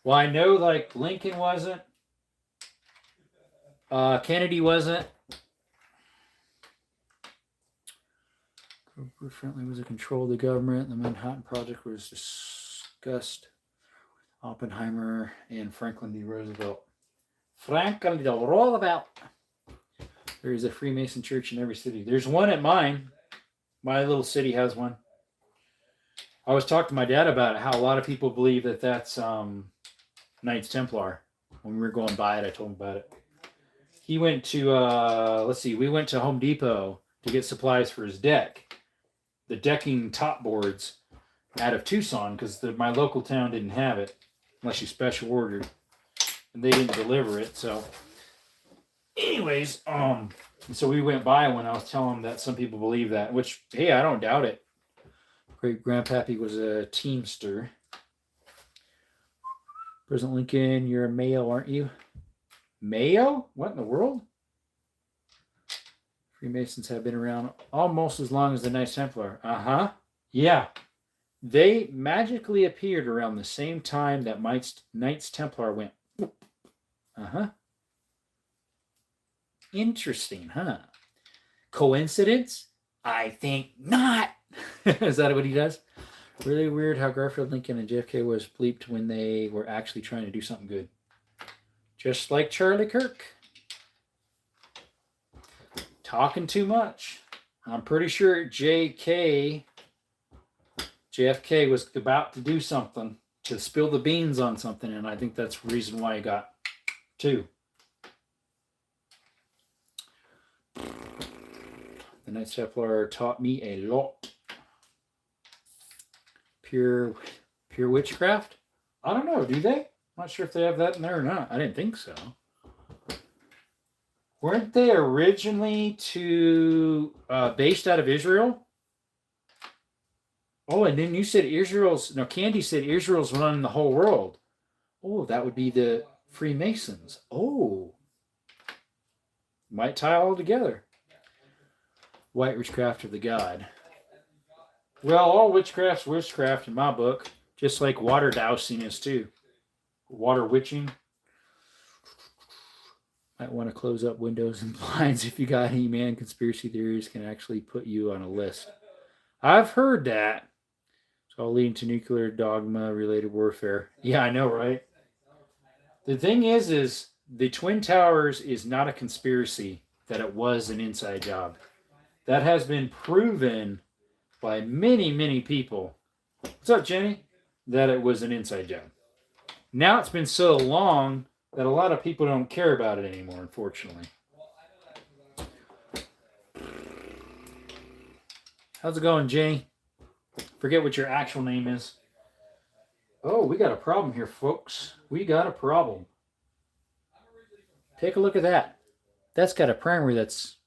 Well, I know, like, Lincoln wasn't. Kennedy wasn't. Group friendly was a control of the government. The Manhattan Project was discussed. Oppenheimer and Franklin D. Roosevelt. Franklin D. Roosevelt. There is a Freemason church in every city. There's one at mine. My little city has one. I was talking to my dad about it, how a lot of people believe that that's Knights Templar. When we were going by it, I told him about it. He went to, we went to Home Depot to get supplies for his deck. The decking top boards out of Tucson, because my local town didn't have it, unless you special ordered. And they didn't deliver it, so... Anyways, so we went by when I was telling him that some people believe that, which, hey, I don't doubt it. Great grandpappy was a teamster. President Lincoln, you're a Mayo, aren't you? Mayo? What in the world? Freemasons have been around almost as long as the Knights Templar. Uh-huh. Yeah. They magically appeared around the same time that Knights Templar went. Uh-huh. Interesting, huh? Coincidence? I think not. Is that what he does? Really weird how Garfield, Lincoln, and JFK was bleeped when they were actually trying to do something good. Just like Charlie Kirk. Talking too much. I'm pretty sure JFK was about to do something, to spill the beans on something, and I think that's the reason why he got 2. The Knights Templar taught me a lot. Pure witchcraft? I don't know, do they? I'm not sure if they have that in there or not. I didn't think so. Weren't they originally based out of Israel? Oh, and then you said Candy said Israel's running the whole world. Oh, that would be the Freemasons. Oh. Might tie all together. White witchcraft of the god. Well, all witchcraft's witchcraft in my book. Just like water dousing is too. Water witching. Might want to close up windows and blinds if you got any, man. Conspiracy theories can actually put you on a list. I've heard that. It's all leading to nuclear dogma related warfare. Yeah, I know, right? The thing is the Twin Towers is not a conspiracy, that it was an inside job. That has been proven by many, many people. What's up, Jenny? That it was an inside job. Now it's been so long that a lot of people don't care about it anymore, unfortunately. How's it going, Jenny? Forget what your actual name is. Oh, we got a problem here, folks. We got a problem. Take a look at that. That's got a primer that's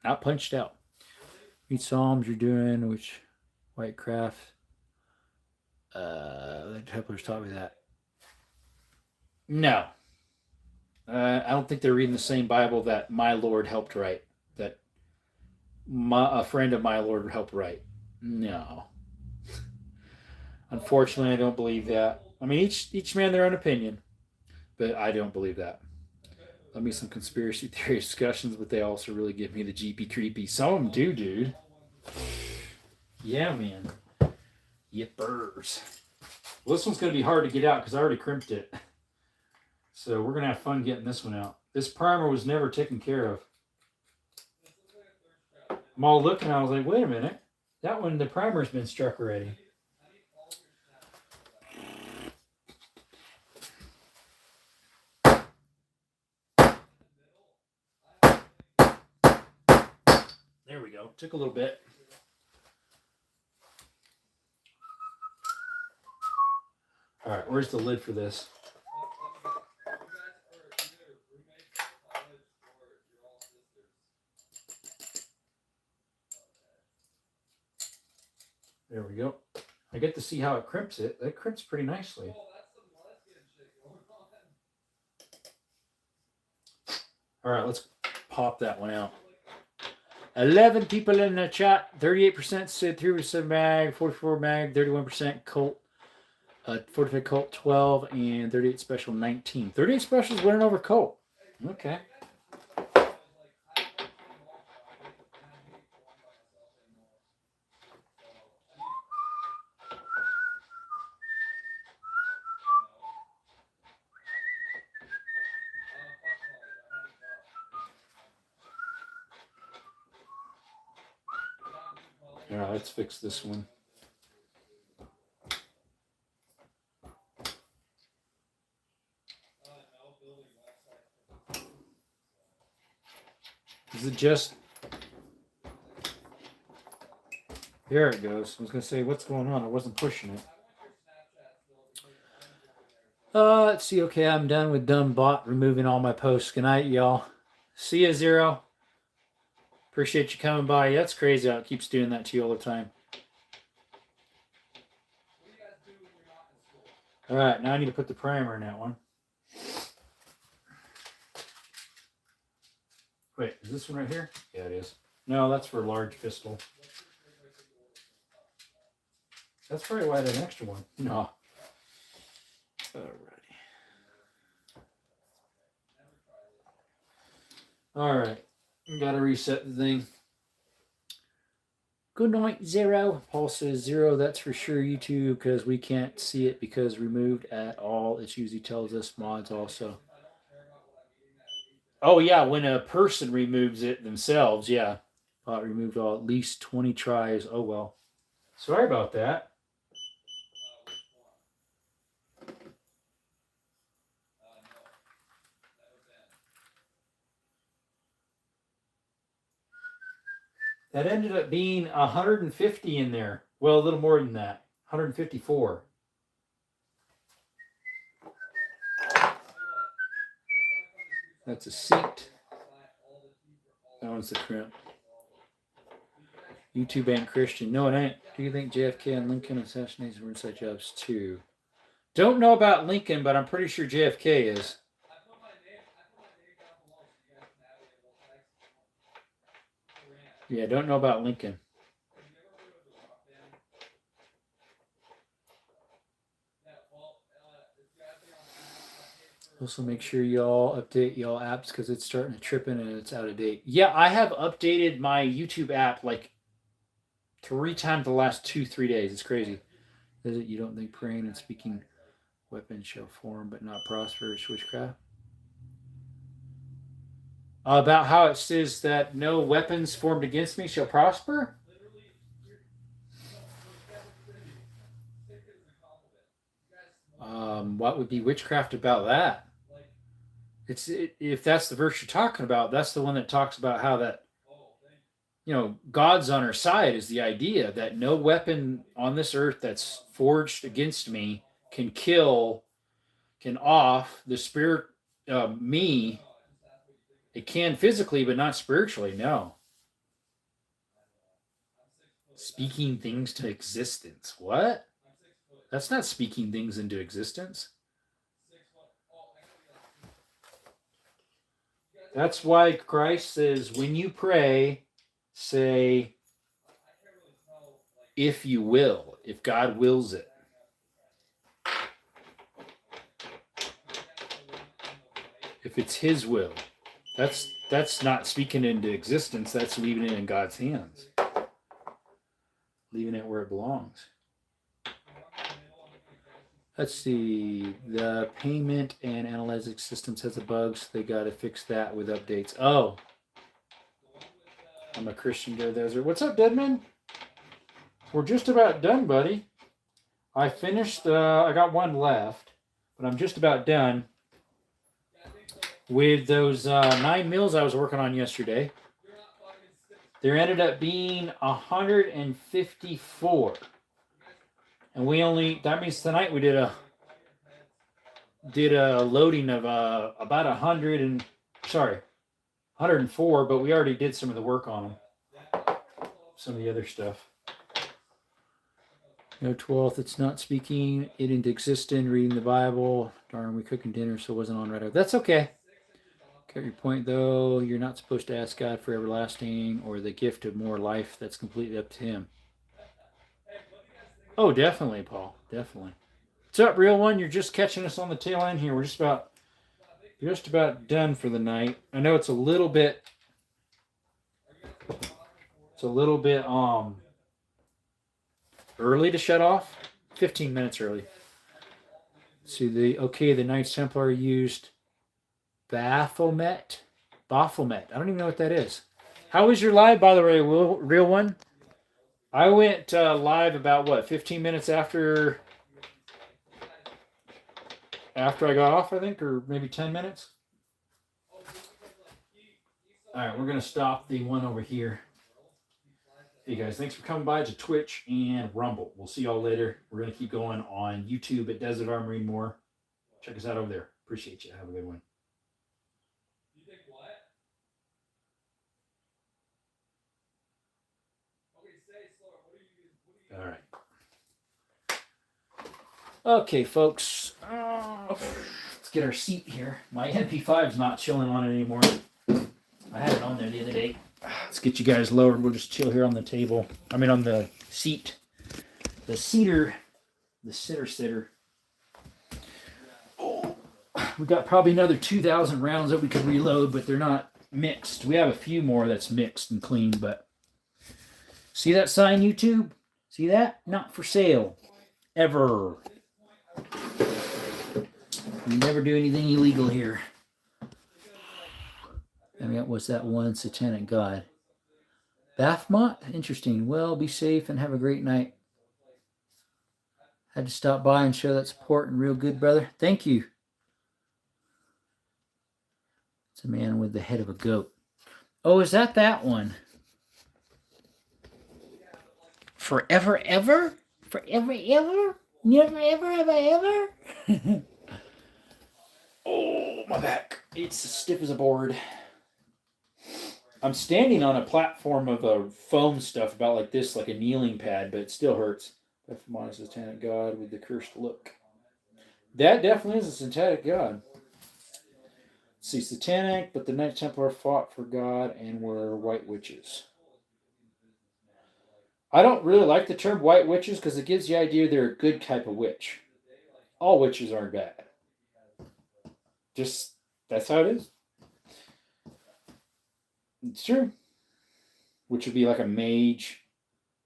not punched out. Read Psalms you're doing, which White Craft. The Templars taught me that. No. I don't think they're reading the same Bible that my Lord helped write. That a friend of my Lord helped write. No. Unfortunately, I don't believe that. I mean, each man their own opinion, but I don't believe that. Love me some conspiracy theory discussions, but they also really give me the jeepy creepy. Some of them do, dude. Yeah, man. Yippers. Well, this one's going to be hard to get out because I already crimped it. So we're going to have fun getting this one out. This primer was never taken care of. I'm all looking, I was like, wait a minute. That one, the primer's been struck already. There we go. Took a little bit. All right, where's the lid for this? There we go. I get to see how it crimps it. That crimps pretty nicely. All right, let's pop that one out. 11 people in the chat. 38% said 3% mag, 44 mag, 31% Colt, 45 Colt 12, and 38 special 19. 38 specials winning over Colt. Okay. All right, let's fix this one. Is it just... There it goes. I was going to say, what's going on? I wasn't pushing it. Let's see. Okay, I'm done with dumb bot removing all my posts. Good night, y'all. See ya, Zero. Appreciate you coming by. That's crazy how it keeps doing that to you all the time. All right, now I need to put the primer in that one. Wait, is this one right here? Yeah, it is. No, that's for large pistol. That's probably why I had an extra one. No. Alrighty. Alright. Gotta reset the thing. Good night, Zero. Paul says, Zero, that's for sure YouTube, because we can't see it because removed at all. It usually tells us mods also. Oh, yeah, when a person removes it themselves, yeah. Bot removed all at least 20 tries. Oh, well. Sorry about that. That ended up being 150 in there. Well, a little more than that. 154. That's a seat. That one's the crimp. YouTube ain't Christian. No, it ain't. Do you think JFK and Lincoln assassinations were inside jobs too? Don't know about Lincoln, but I'm pretty sure JFK is. Yeah, don't know about Lincoln. Also, make sure y'all update y'all apps because it's starting to trip in and it's out of date. Yeah, I have updated my YouTube app like 3 times the last 2-3 days. It's crazy. Is it you don't think praying and speaking weapons shall form but not prosper is witchcraft? About how it says that no weapons formed against me shall prosper? What would be witchcraft about that? If that's the verse you're talking about, that's the one that talks about how that, God's on our side is the idea that no weapon on this earth that's forged against me can off the spirit, me. It can physically, but not spiritually, no. Speaking things to existence. What? That's not speaking things into existence. That's why Christ says, when you pray, say, if you will, if God wills it. if it's His will. That's not speaking into existence. That's leaving it in God's hands, leaving it where it belongs. Let's see. The payment and analytics systems has a bug, so they got to fix that with updates. Oh, I'm a Christian Desert. What's up, Deadman? We're just about done, buddy. I finished. I got one left, but I'm just about done with those 9 mils I was working on yesterday. There ended up being 154. And that means tonight we did a loading of about 104, but we already did some of the work on them. Some of the other stuff. No 12th, it's not speaking it into existence, reading the Bible. Darn, we cooking dinner, so it wasn't on right away. That's okay. Got your point, though. You're not supposed to ask God for everlasting or the gift of more life. That's completely up to Him. Oh, definitely, Paul. Definitely. What's up, real one? You're just catching us on the tail end here. We're just about done for the night. I know it's a little bit early to shut off. 15 minutes early. See, the Knights Templar used Baphomet. I don't even know what that is. How was your live, by the way, real one? I went live about 15 minutes after I got off, I think, or maybe 10 minutes. All right, we're gonna stop the one over here. Hey guys, thanks for coming by to Twitch and Rumble. We'll see y'all later. We're gonna keep going on YouTube at Desert Armory more. Check us out over there. Appreciate you. Have a good one. All right. Okay, folks. Let's get our seat here. My MP5's not chilling on it anymore. I had it on there the other day. Let's get you guys lowered. We'll just chill here on the table. I mean, on the seat. The sitter. Oh, we got probably another 2,000 rounds that we could reload, but they're not mixed. We have a few more that's mixed and clean, but see that sign, YouTube? See that? Not for sale. Ever. We never do anything illegal here. I mean, what's that one? Satanic God. Baphomet? Interesting. Well, be safe and have a great night. Had to stop by and show that support and real good, brother. Thank you. It's a man with the head of a goat. Oh, is that one? Forever, ever? Forever, ever? Never, ever, have I ever? Oh, my back. It's as stiff as a board. I'm standing on a platform of foam stuff about like this, like a kneeling pad, but it still hurts. Baphomet is a satanic god with the cursed look. That definitely is a satanic god. Let's see, satanic, but the Knights Templar fought for God and were white witches. I don't really like the term white witches because it gives the idea they're a good type of witch. All witches aren't bad. Just, that's how it is. It's true. Which would be like a mage.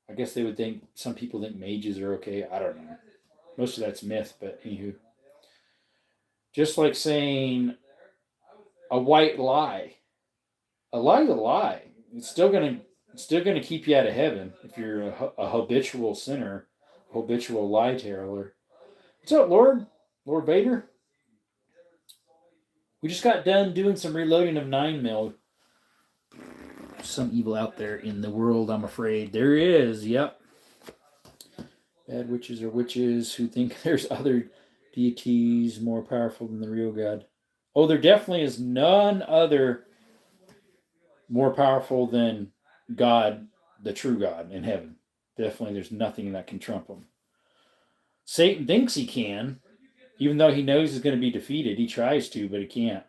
I guess they would think, some people think mages are okay. I don't know. Most of that's myth, but anywho. Just like saying a white lie. A lie is a lie. It's still gonna keep you out of heaven if you're a habitual sinner, habitual lie teller. What's up, Lord? Lord Vader? We just got done doing some reloading of 9mm. Some evil out there in the world, I'm afraid. There is, yep. Bad witches are witches who think there's other deities more powerful than the real God. Oh, there definitely is none other more powerful than God, the true God in heaven. Definitely there's nothing that can trump him. Satan thinks he can, even though he knows he's going to be defeated. He tries to, but he can't.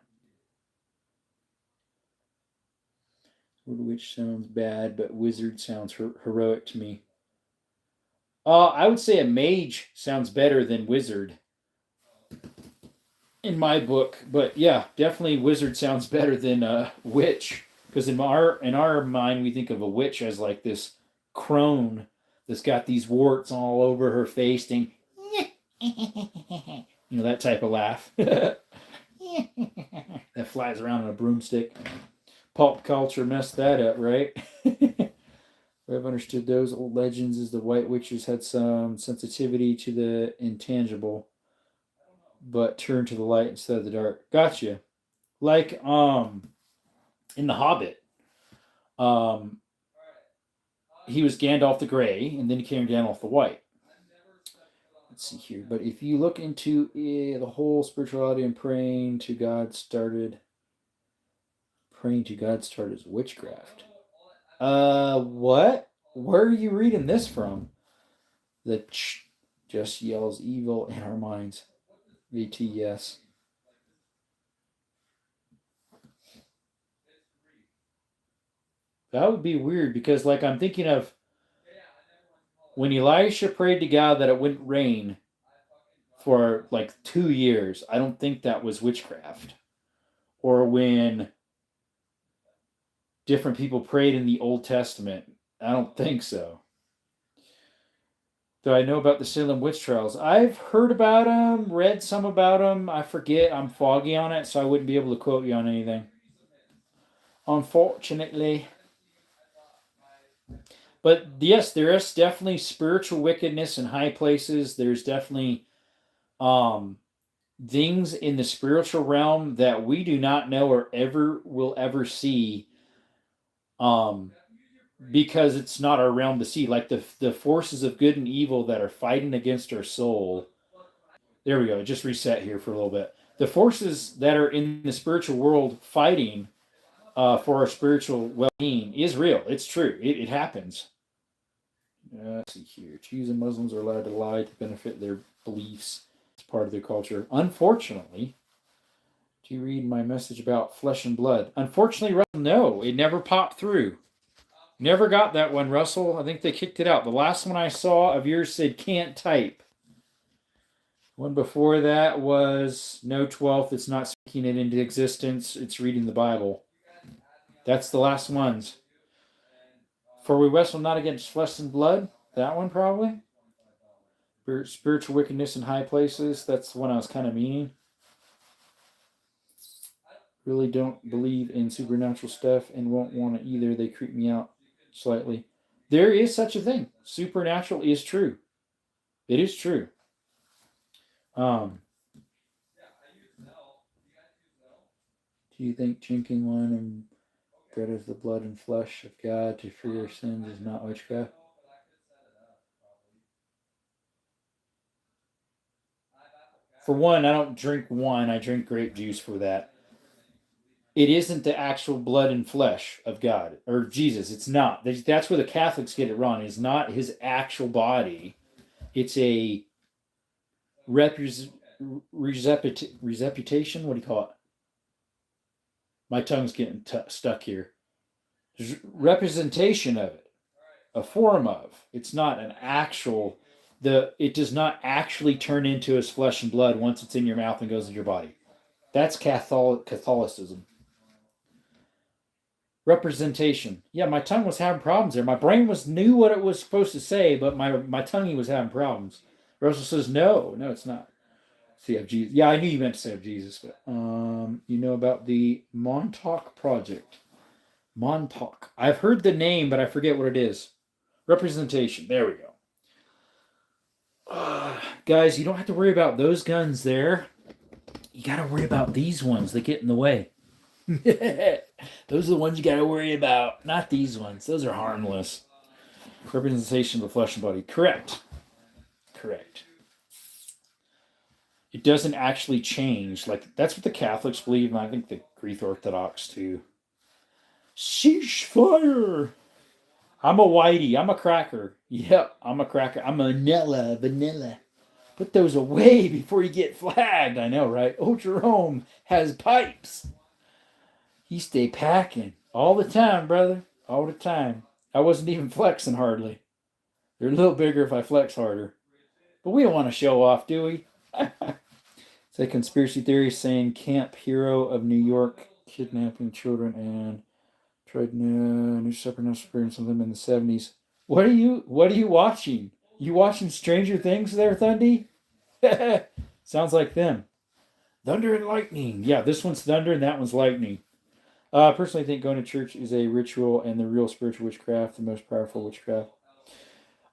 Witch sounds bad, but wizard sounds heroic to me. I would say a mage sounds better than wizard. in my book. But yeah, definitely wizard sounds better than witch, because in our mind we think of a witch as like this crone that's got these warts all over her face, and that type of laugh that flies around on a broomstick. Pulp culture messed that up, right? I've understood those old legends is the white witches had some sensitivity to the intangible, but turned to the light instead of the dark. Gotcha. Like in The Hobbit, um he was Gandalf the Grey, and then he became Gandalf the White. Let's see here. But if you look into the whole spirituality and praying to God started as witchcraft. What? Where are you reading this from? The just yells evil in our minds. VTS. That would be weird because, like, I'm thinking of when Elisha prayed to God that it wouldn't rain for like 2 years. I don't think that was witchcraft. Or when different people prayed in the Old Testament. I don't think so. Do I know about the Salem witch trials? I've heard about them, read some about them. I forget. I'm foggy on it, so I wouldn't be able to quote you on anything. Unfortunately. But yes, there is definitely spiritual wickedness in high places. There's definitely things in the spiritual realm that we do not know or ever will ever see, because it's not our realm to see. Like the forces of good and evil that are fighting against our soul. There we go. Just reset here for a little bit. The forces that are in the spiritual world fighting for our spiritual well-being is real. It's true. It happens. Let's see here. Jews and Muslims are allowed to lie to benefit their beliefs. It's part of their culture. Unfortunately, do you read my message about flesh and blood? Unfortunately, Russell, no. It never popped through. Never got that one, Russell. I think they kicked it out. The last one I saw of yours said can't type. One before that was no 12th. It's not speaking it into existence. It's reading the Bible. That's the last ones. For we wrestle not against flesh and blood. That one probably. Spiritual wickedness in high places. That's the one I was kind of meaning. Really don't believe in supernatural stuff and won't want to either. They creep me out slightly. There is such a thing. Supernatural is true. It is true. Do you think drinking wine and bread is the blood and flesh of God to free our sins is not witchcraft? For one, I don't drink wine. I drink grape juice for that. It isn't the actual blood and flesh of God or Jesus. It's not. That's where the Catholics get it wrong. It's not his actual body. It's a reputation. What do you call it? My tongue's getting stuck here. There's representation of it, a form of. It's not an actual. It does not actually turn into his flesh and blood once it's in your mouth and goes in your body. That's Catholicism. Representation. Yeah, my tongue was having problems there. My brain knew what it was supposed to say, but my tongue was having problems. Russell says, no, it's not. See, of Jesus. Yeah, I knew you meant to say of Jesus, but you know about the Montauk Project. Montauk. I've heard the name, but I forget what it is. Representation. There we go. Guys, you don't have to worry about those guns there. You got to worry about these ones that get in the way. Those are the ones you got to worry about, not these ones. Those are harmless. Representation of the flesh and body. Correct. It doesn't actually change. Like, that's what the Catholics believe, and I think the Greek Orthodox too. Cease fire! I'm a whitey. I'm a cracker. Yep, I'm a cracker. I'm a vanilla. Put those away before you get flagged. I know, right? Oh, Jerome has pipes. He stay packing all the time, brother. All the time. I wasn't even flexing hardly. They're a little bigger if I flex harder. But we don't want to show off, do we? It's a conspiracy theory saying Camp Hero of New York kidnapping children and tried new supernatural experience of them in the 70s. What are you watching? You watching Stranger Things there, Thundy? Sounds like them. Thunder and lightning. Yeah, this one's thunder and that one's lightning. I personally think going to church is a ritual and the real spiritual witchcraft, the most powerful witchcraft.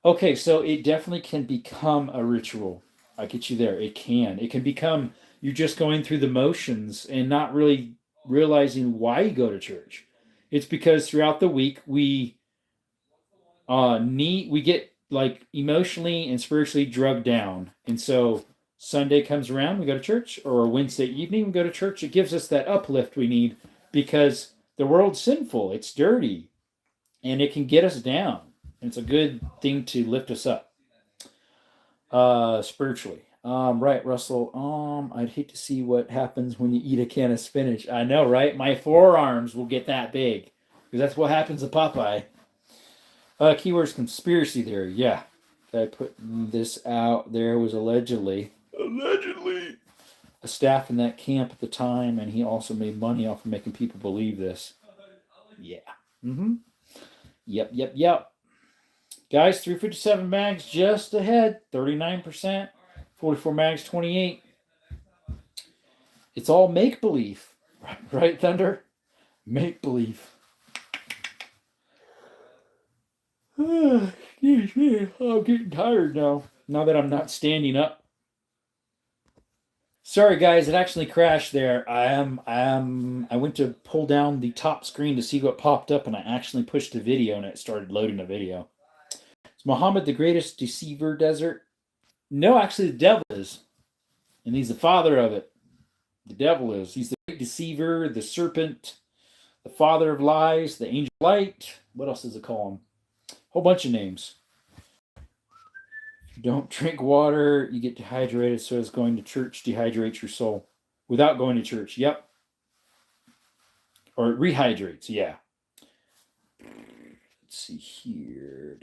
Okay, so it definitely can become a ritual. I get you there. It can. It can become you just going through the motions and not really realizing why you go to church. It's because throughout the week we get like emotionally and spiritually drugged down. And so Sunday comes around, we go to church, or Wednesday evening we go to church. It gives us that uplift we need because the world's sinful, it's dirty, and it can get us down. And it's a good thing to lift us up spiritually. Right, Russell. I'd hate to see what happens when you eat a can of spinach. I know, right? My forearms will get that big because that's what happens to Popeye. Keywords conspiracy theory. Yeah, guy putting this out there was allegedly a staff in that camp at the time, and he also made money off of making people believe this. Yeah. Mm-hmm. Yep. Guys, 357 mags just ahead, 39%. 44 mags, 28. It's all make believe, right, Thunder? Make believe. Excuse me, I'm getting tired now. Now that I'm not standing up. Sorry, guys, it actually crashed there. I went to pull down the top screen to see what popped up, and I actually pushed the video, and it started loading a video. Is Muhammad the greatest deceiver desert? No, actually, the devil is. And he's the father of it. The devil is. He's the great deceiver, the serpent, the father of lies, the angel of light. What else does it call him? Whole bunch of names. If you don't drink water, you get dehydrated, so is going to church dehydrates your soul. Without going to church, yep. Or it rehydrates, yeah. Let's see here.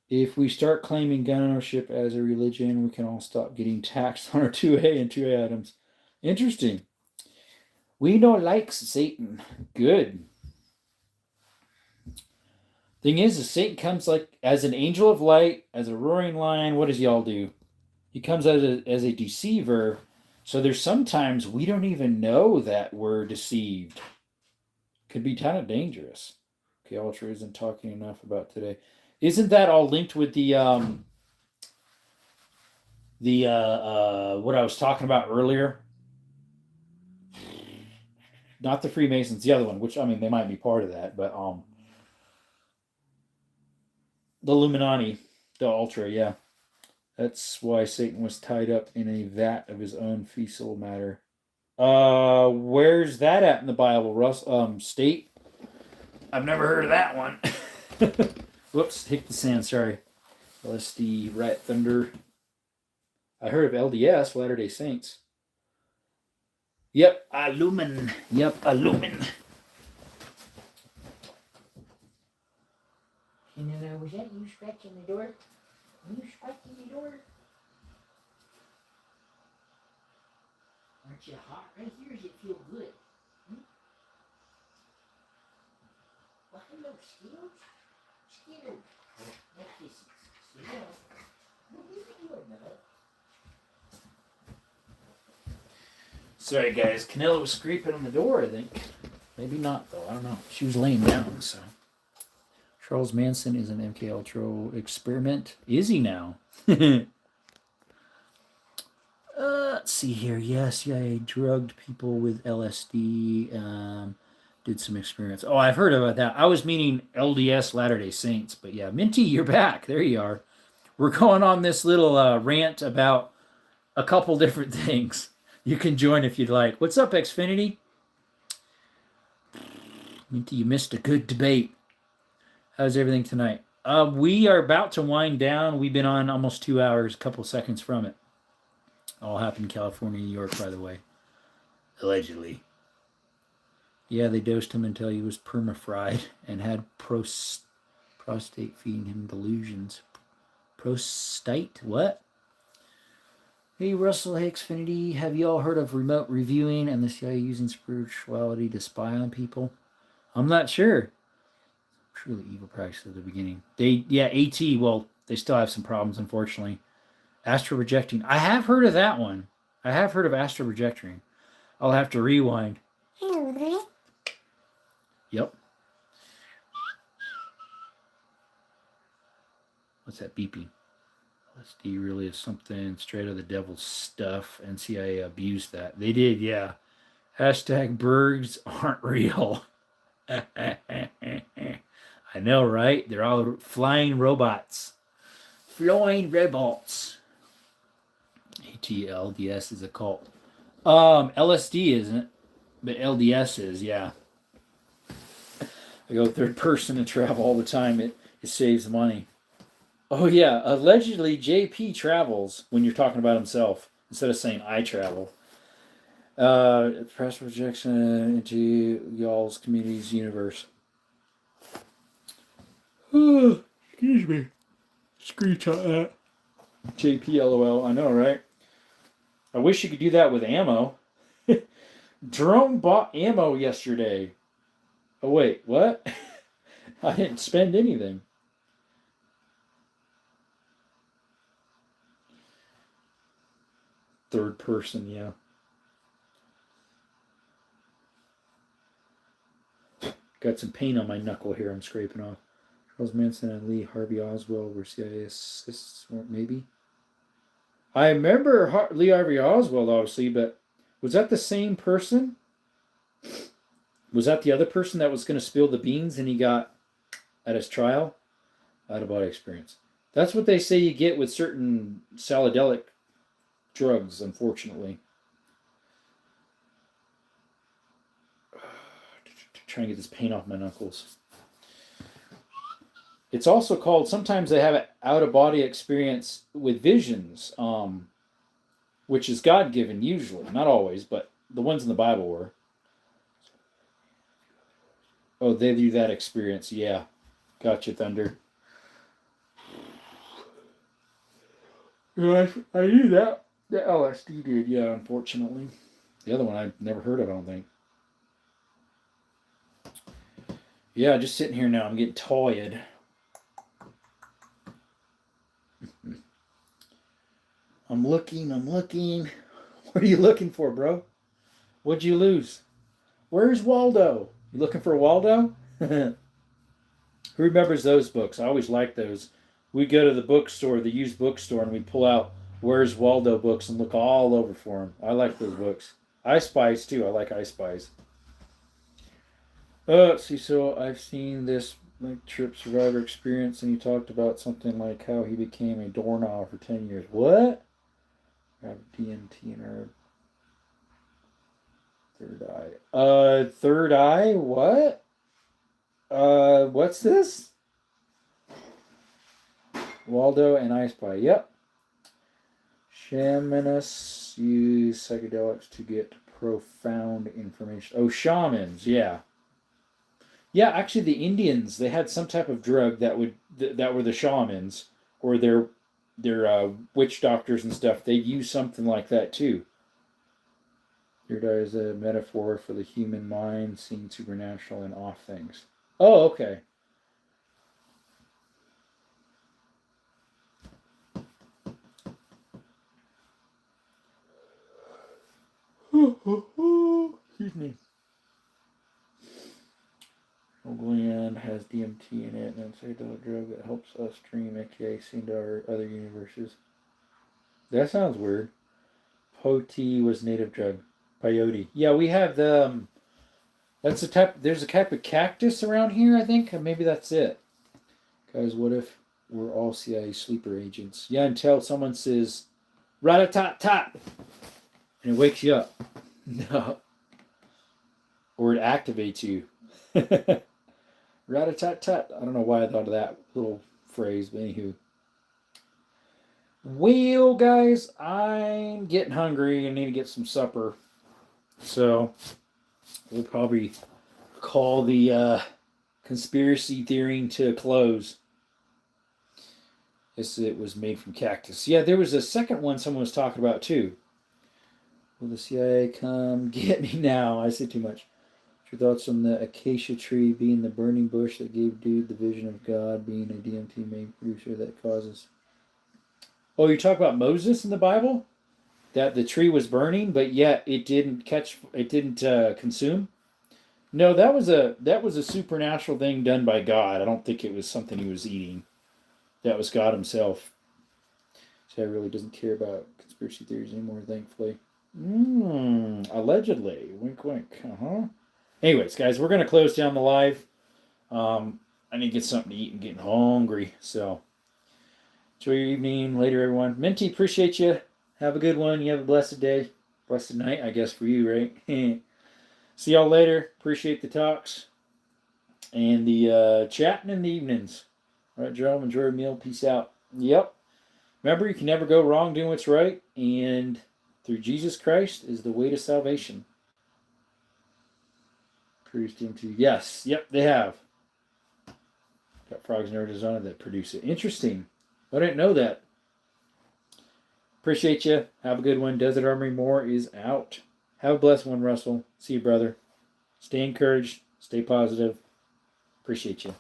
If we start claiming gun ownership as a religion, we can all stop getting taxed on our 2A and 2A items. Interesting. We know likes Satan. Good. Thing is Satan comes like as an angel of light, as a roaring lion. What does he all do? He comes as a deceiver. So there's sometimes we don't even know that we're deceived. Could be kind of dangerous. Okay, Ultra isn't talking enough about today. Isn't that all linked with the what I was talking about earlier? Not the Freemasons, the other one, which I mean they might be part of that, but the Illuminati, the Ultra, yeah. That's why Satan was tied up in a vat of his own fecal matter. Where's that at in the Bible, Russ? State? I've never heard of that one. Whoops, hit the sand, sorry. LSD, Rat Thunder. I heard of LDS, Latter day Saints. Yep, Illumin. And then was that you scratching the door? Were you scratching the door? Aren't you hot right here? Does it feel good? Well, hello, Skittles. Skittles. Like this, Skittles. What are you doing, Mother? Sorry, guys. Canella was scraping on the door, I think. Maybe not, though. I don't know. She was laying down, so. Charles Manson is an MK Ultra experiment. Is he now? Let's see here. Yes, CIA drugged people with LSD. Did some experiments. Oh, I've heard about that. I was meaning LDS Latter day Saints. But yeah, Minty, you're back. There you are. We're going on this little rant about a couple different things. You can join if you'd like. What's up, Xfinity? Minty, you missed a good debate. How's everything tonight? We are about to wind down. We've been on almost 2 hours, a couple seconds from it. All happened in California, New York, by the way. Allegedly. Yeah, they dosed him until he was perma-fried and had prostate feeding him delusions. Prostate? What? Hey, Russell Xfinity, have you all heard of remote reviewing and the CIA using spirituality to spy on people? I'm not sure. Truly evil practice at the beginning. AT, well, they still have some problems, unfortunately. Astral projecting. I have heard of that one. I have heard of astral projecting. I'll have to rewind. Yep. What's that beeping? LSD really is something straight out of the devil's stuff, and CIA abused that. They did, yeah. Hashtag Bergs aren't real. I know, right? They're all flying robots. Flying robots. ATLDS is a cult. LSD isn't, but LDS is, yeah. I go third person to travel all the time. It saves money. Oh yeah, allegedly JP travels when you're talking about himself instead of saying I travel. Press projection into y'all's community's universe. Excuse me. Screenshot that. JP LOL. I know, right? I wish you could do that with ammo. Jerome bought ammo yesterday. Oh wait, what? I didn't spend anything. Third person, yeah. Got some paint on my knuckle here I'm scraping off. Charles Manson and Lee Harvey Oswald were CIA assists, maybe? I remember Lee Harvey Oswald, obviously, but was that the same person? Was that the other person that was going to spill the beans and he got at his trial? Out of body experience. That's what they say you get with certain psychedelic drugs, unfortunately. Trying to get this paint off my knuckles. It's also called, sometimes they have an out of body experience with visions, which is God given usually. Not always, but the ones in the Bible were. Oh, they do that experience. Yeah. Gotcha, Thunder. Yeah, I knew that. The LSD did, yeah, unfortunately. The other one I've never heard of, I don't think. Yeah, just sitting here now. I'm getting tired. I'm looking. What are you looking for, bro? What'd you lose? Where's Waldo? You looking for Waldo? Who remembers those books? I always liked those. We'd go to the bookstore, the used bookstore, and we'd pull out Where's Waldo books and look all over for them. I like those books. I Spies, too. I like I Spies. Let's see. So I've seen this like trip survivor experience, and he talked about something like how he became a doorknob for 10 years. What? Have DMT in our third eye. Third eye? What? What's this? Waldo and I Spy. Yep. Shamanists use psychedelics to get profound information. Oh, shamans, yeah. Yeah, actually the Indians, they had some type of drug that were the shamans or their witch doctors and stuff. They'd use something like that too. Third eye is a metaphor for the human mind seeing supernatural and off things. Oh, okay. Excuse me. Gland has DMT in it, and it's a drug that helps us dream, aka into our other universes. That sounds weird. Poti was native drug. Peyote. Yeah, we have the. That's a type. There's a type of cactus around here, I think. Maybe that's it. Guys, what if we're all CIA sleeper agents? Yeah, until someone says, "Rat-a-tat-tat," and it wakes you up. No. Or it activates you. Rat-a-tat-tat. I don't know why I thought of that little phrase, but anywho. Well, guys, I'm getting hungry and need to get some supper. So, we'll probably call the conspiracy theory to a close. It was made from cactus. Yeah, there was a second one someone was talking about too. Will the CIA come get me now? I say too much. Your thoughts on the acacia tree being the burning bush that gave dude the vision of God being a DMT main producer that causes. Oh, you talk about Moses in the Bible? That the tree was burning, but yet it didn't consume. No, that was a supernatural thing done by God. I don't think it was something he was eating. That was God Himself. So I really doesn't care about conspiracy theories anymore, thankfully. Allegedly. Wink, wink. Anyways, guys, we're gonna close down the live. I need to get something to eat and getting hungry. So enjoy your evening. Later, everyone. Minty, appreciate you. Have a good one. You have a blessed day. Blessed night, I guess, for you, right? See y'all later. Appreciate the talks and the chatting in the evenings. All right, Jerome, enjoy your meal. Peace out. Yep. Remember, you can never go wrong doing what's right, and through Jesus Christ is the way to salvation. Produced into yes, yep, they have. Got frogs in Arizona that produce it. Interesting. I didn't know that. Appreciate you. Have a good one. Desert Armory More is out. Have a blessed one, Russell. See you, brother. Stay encouraged. Stay positive. Appreciate you.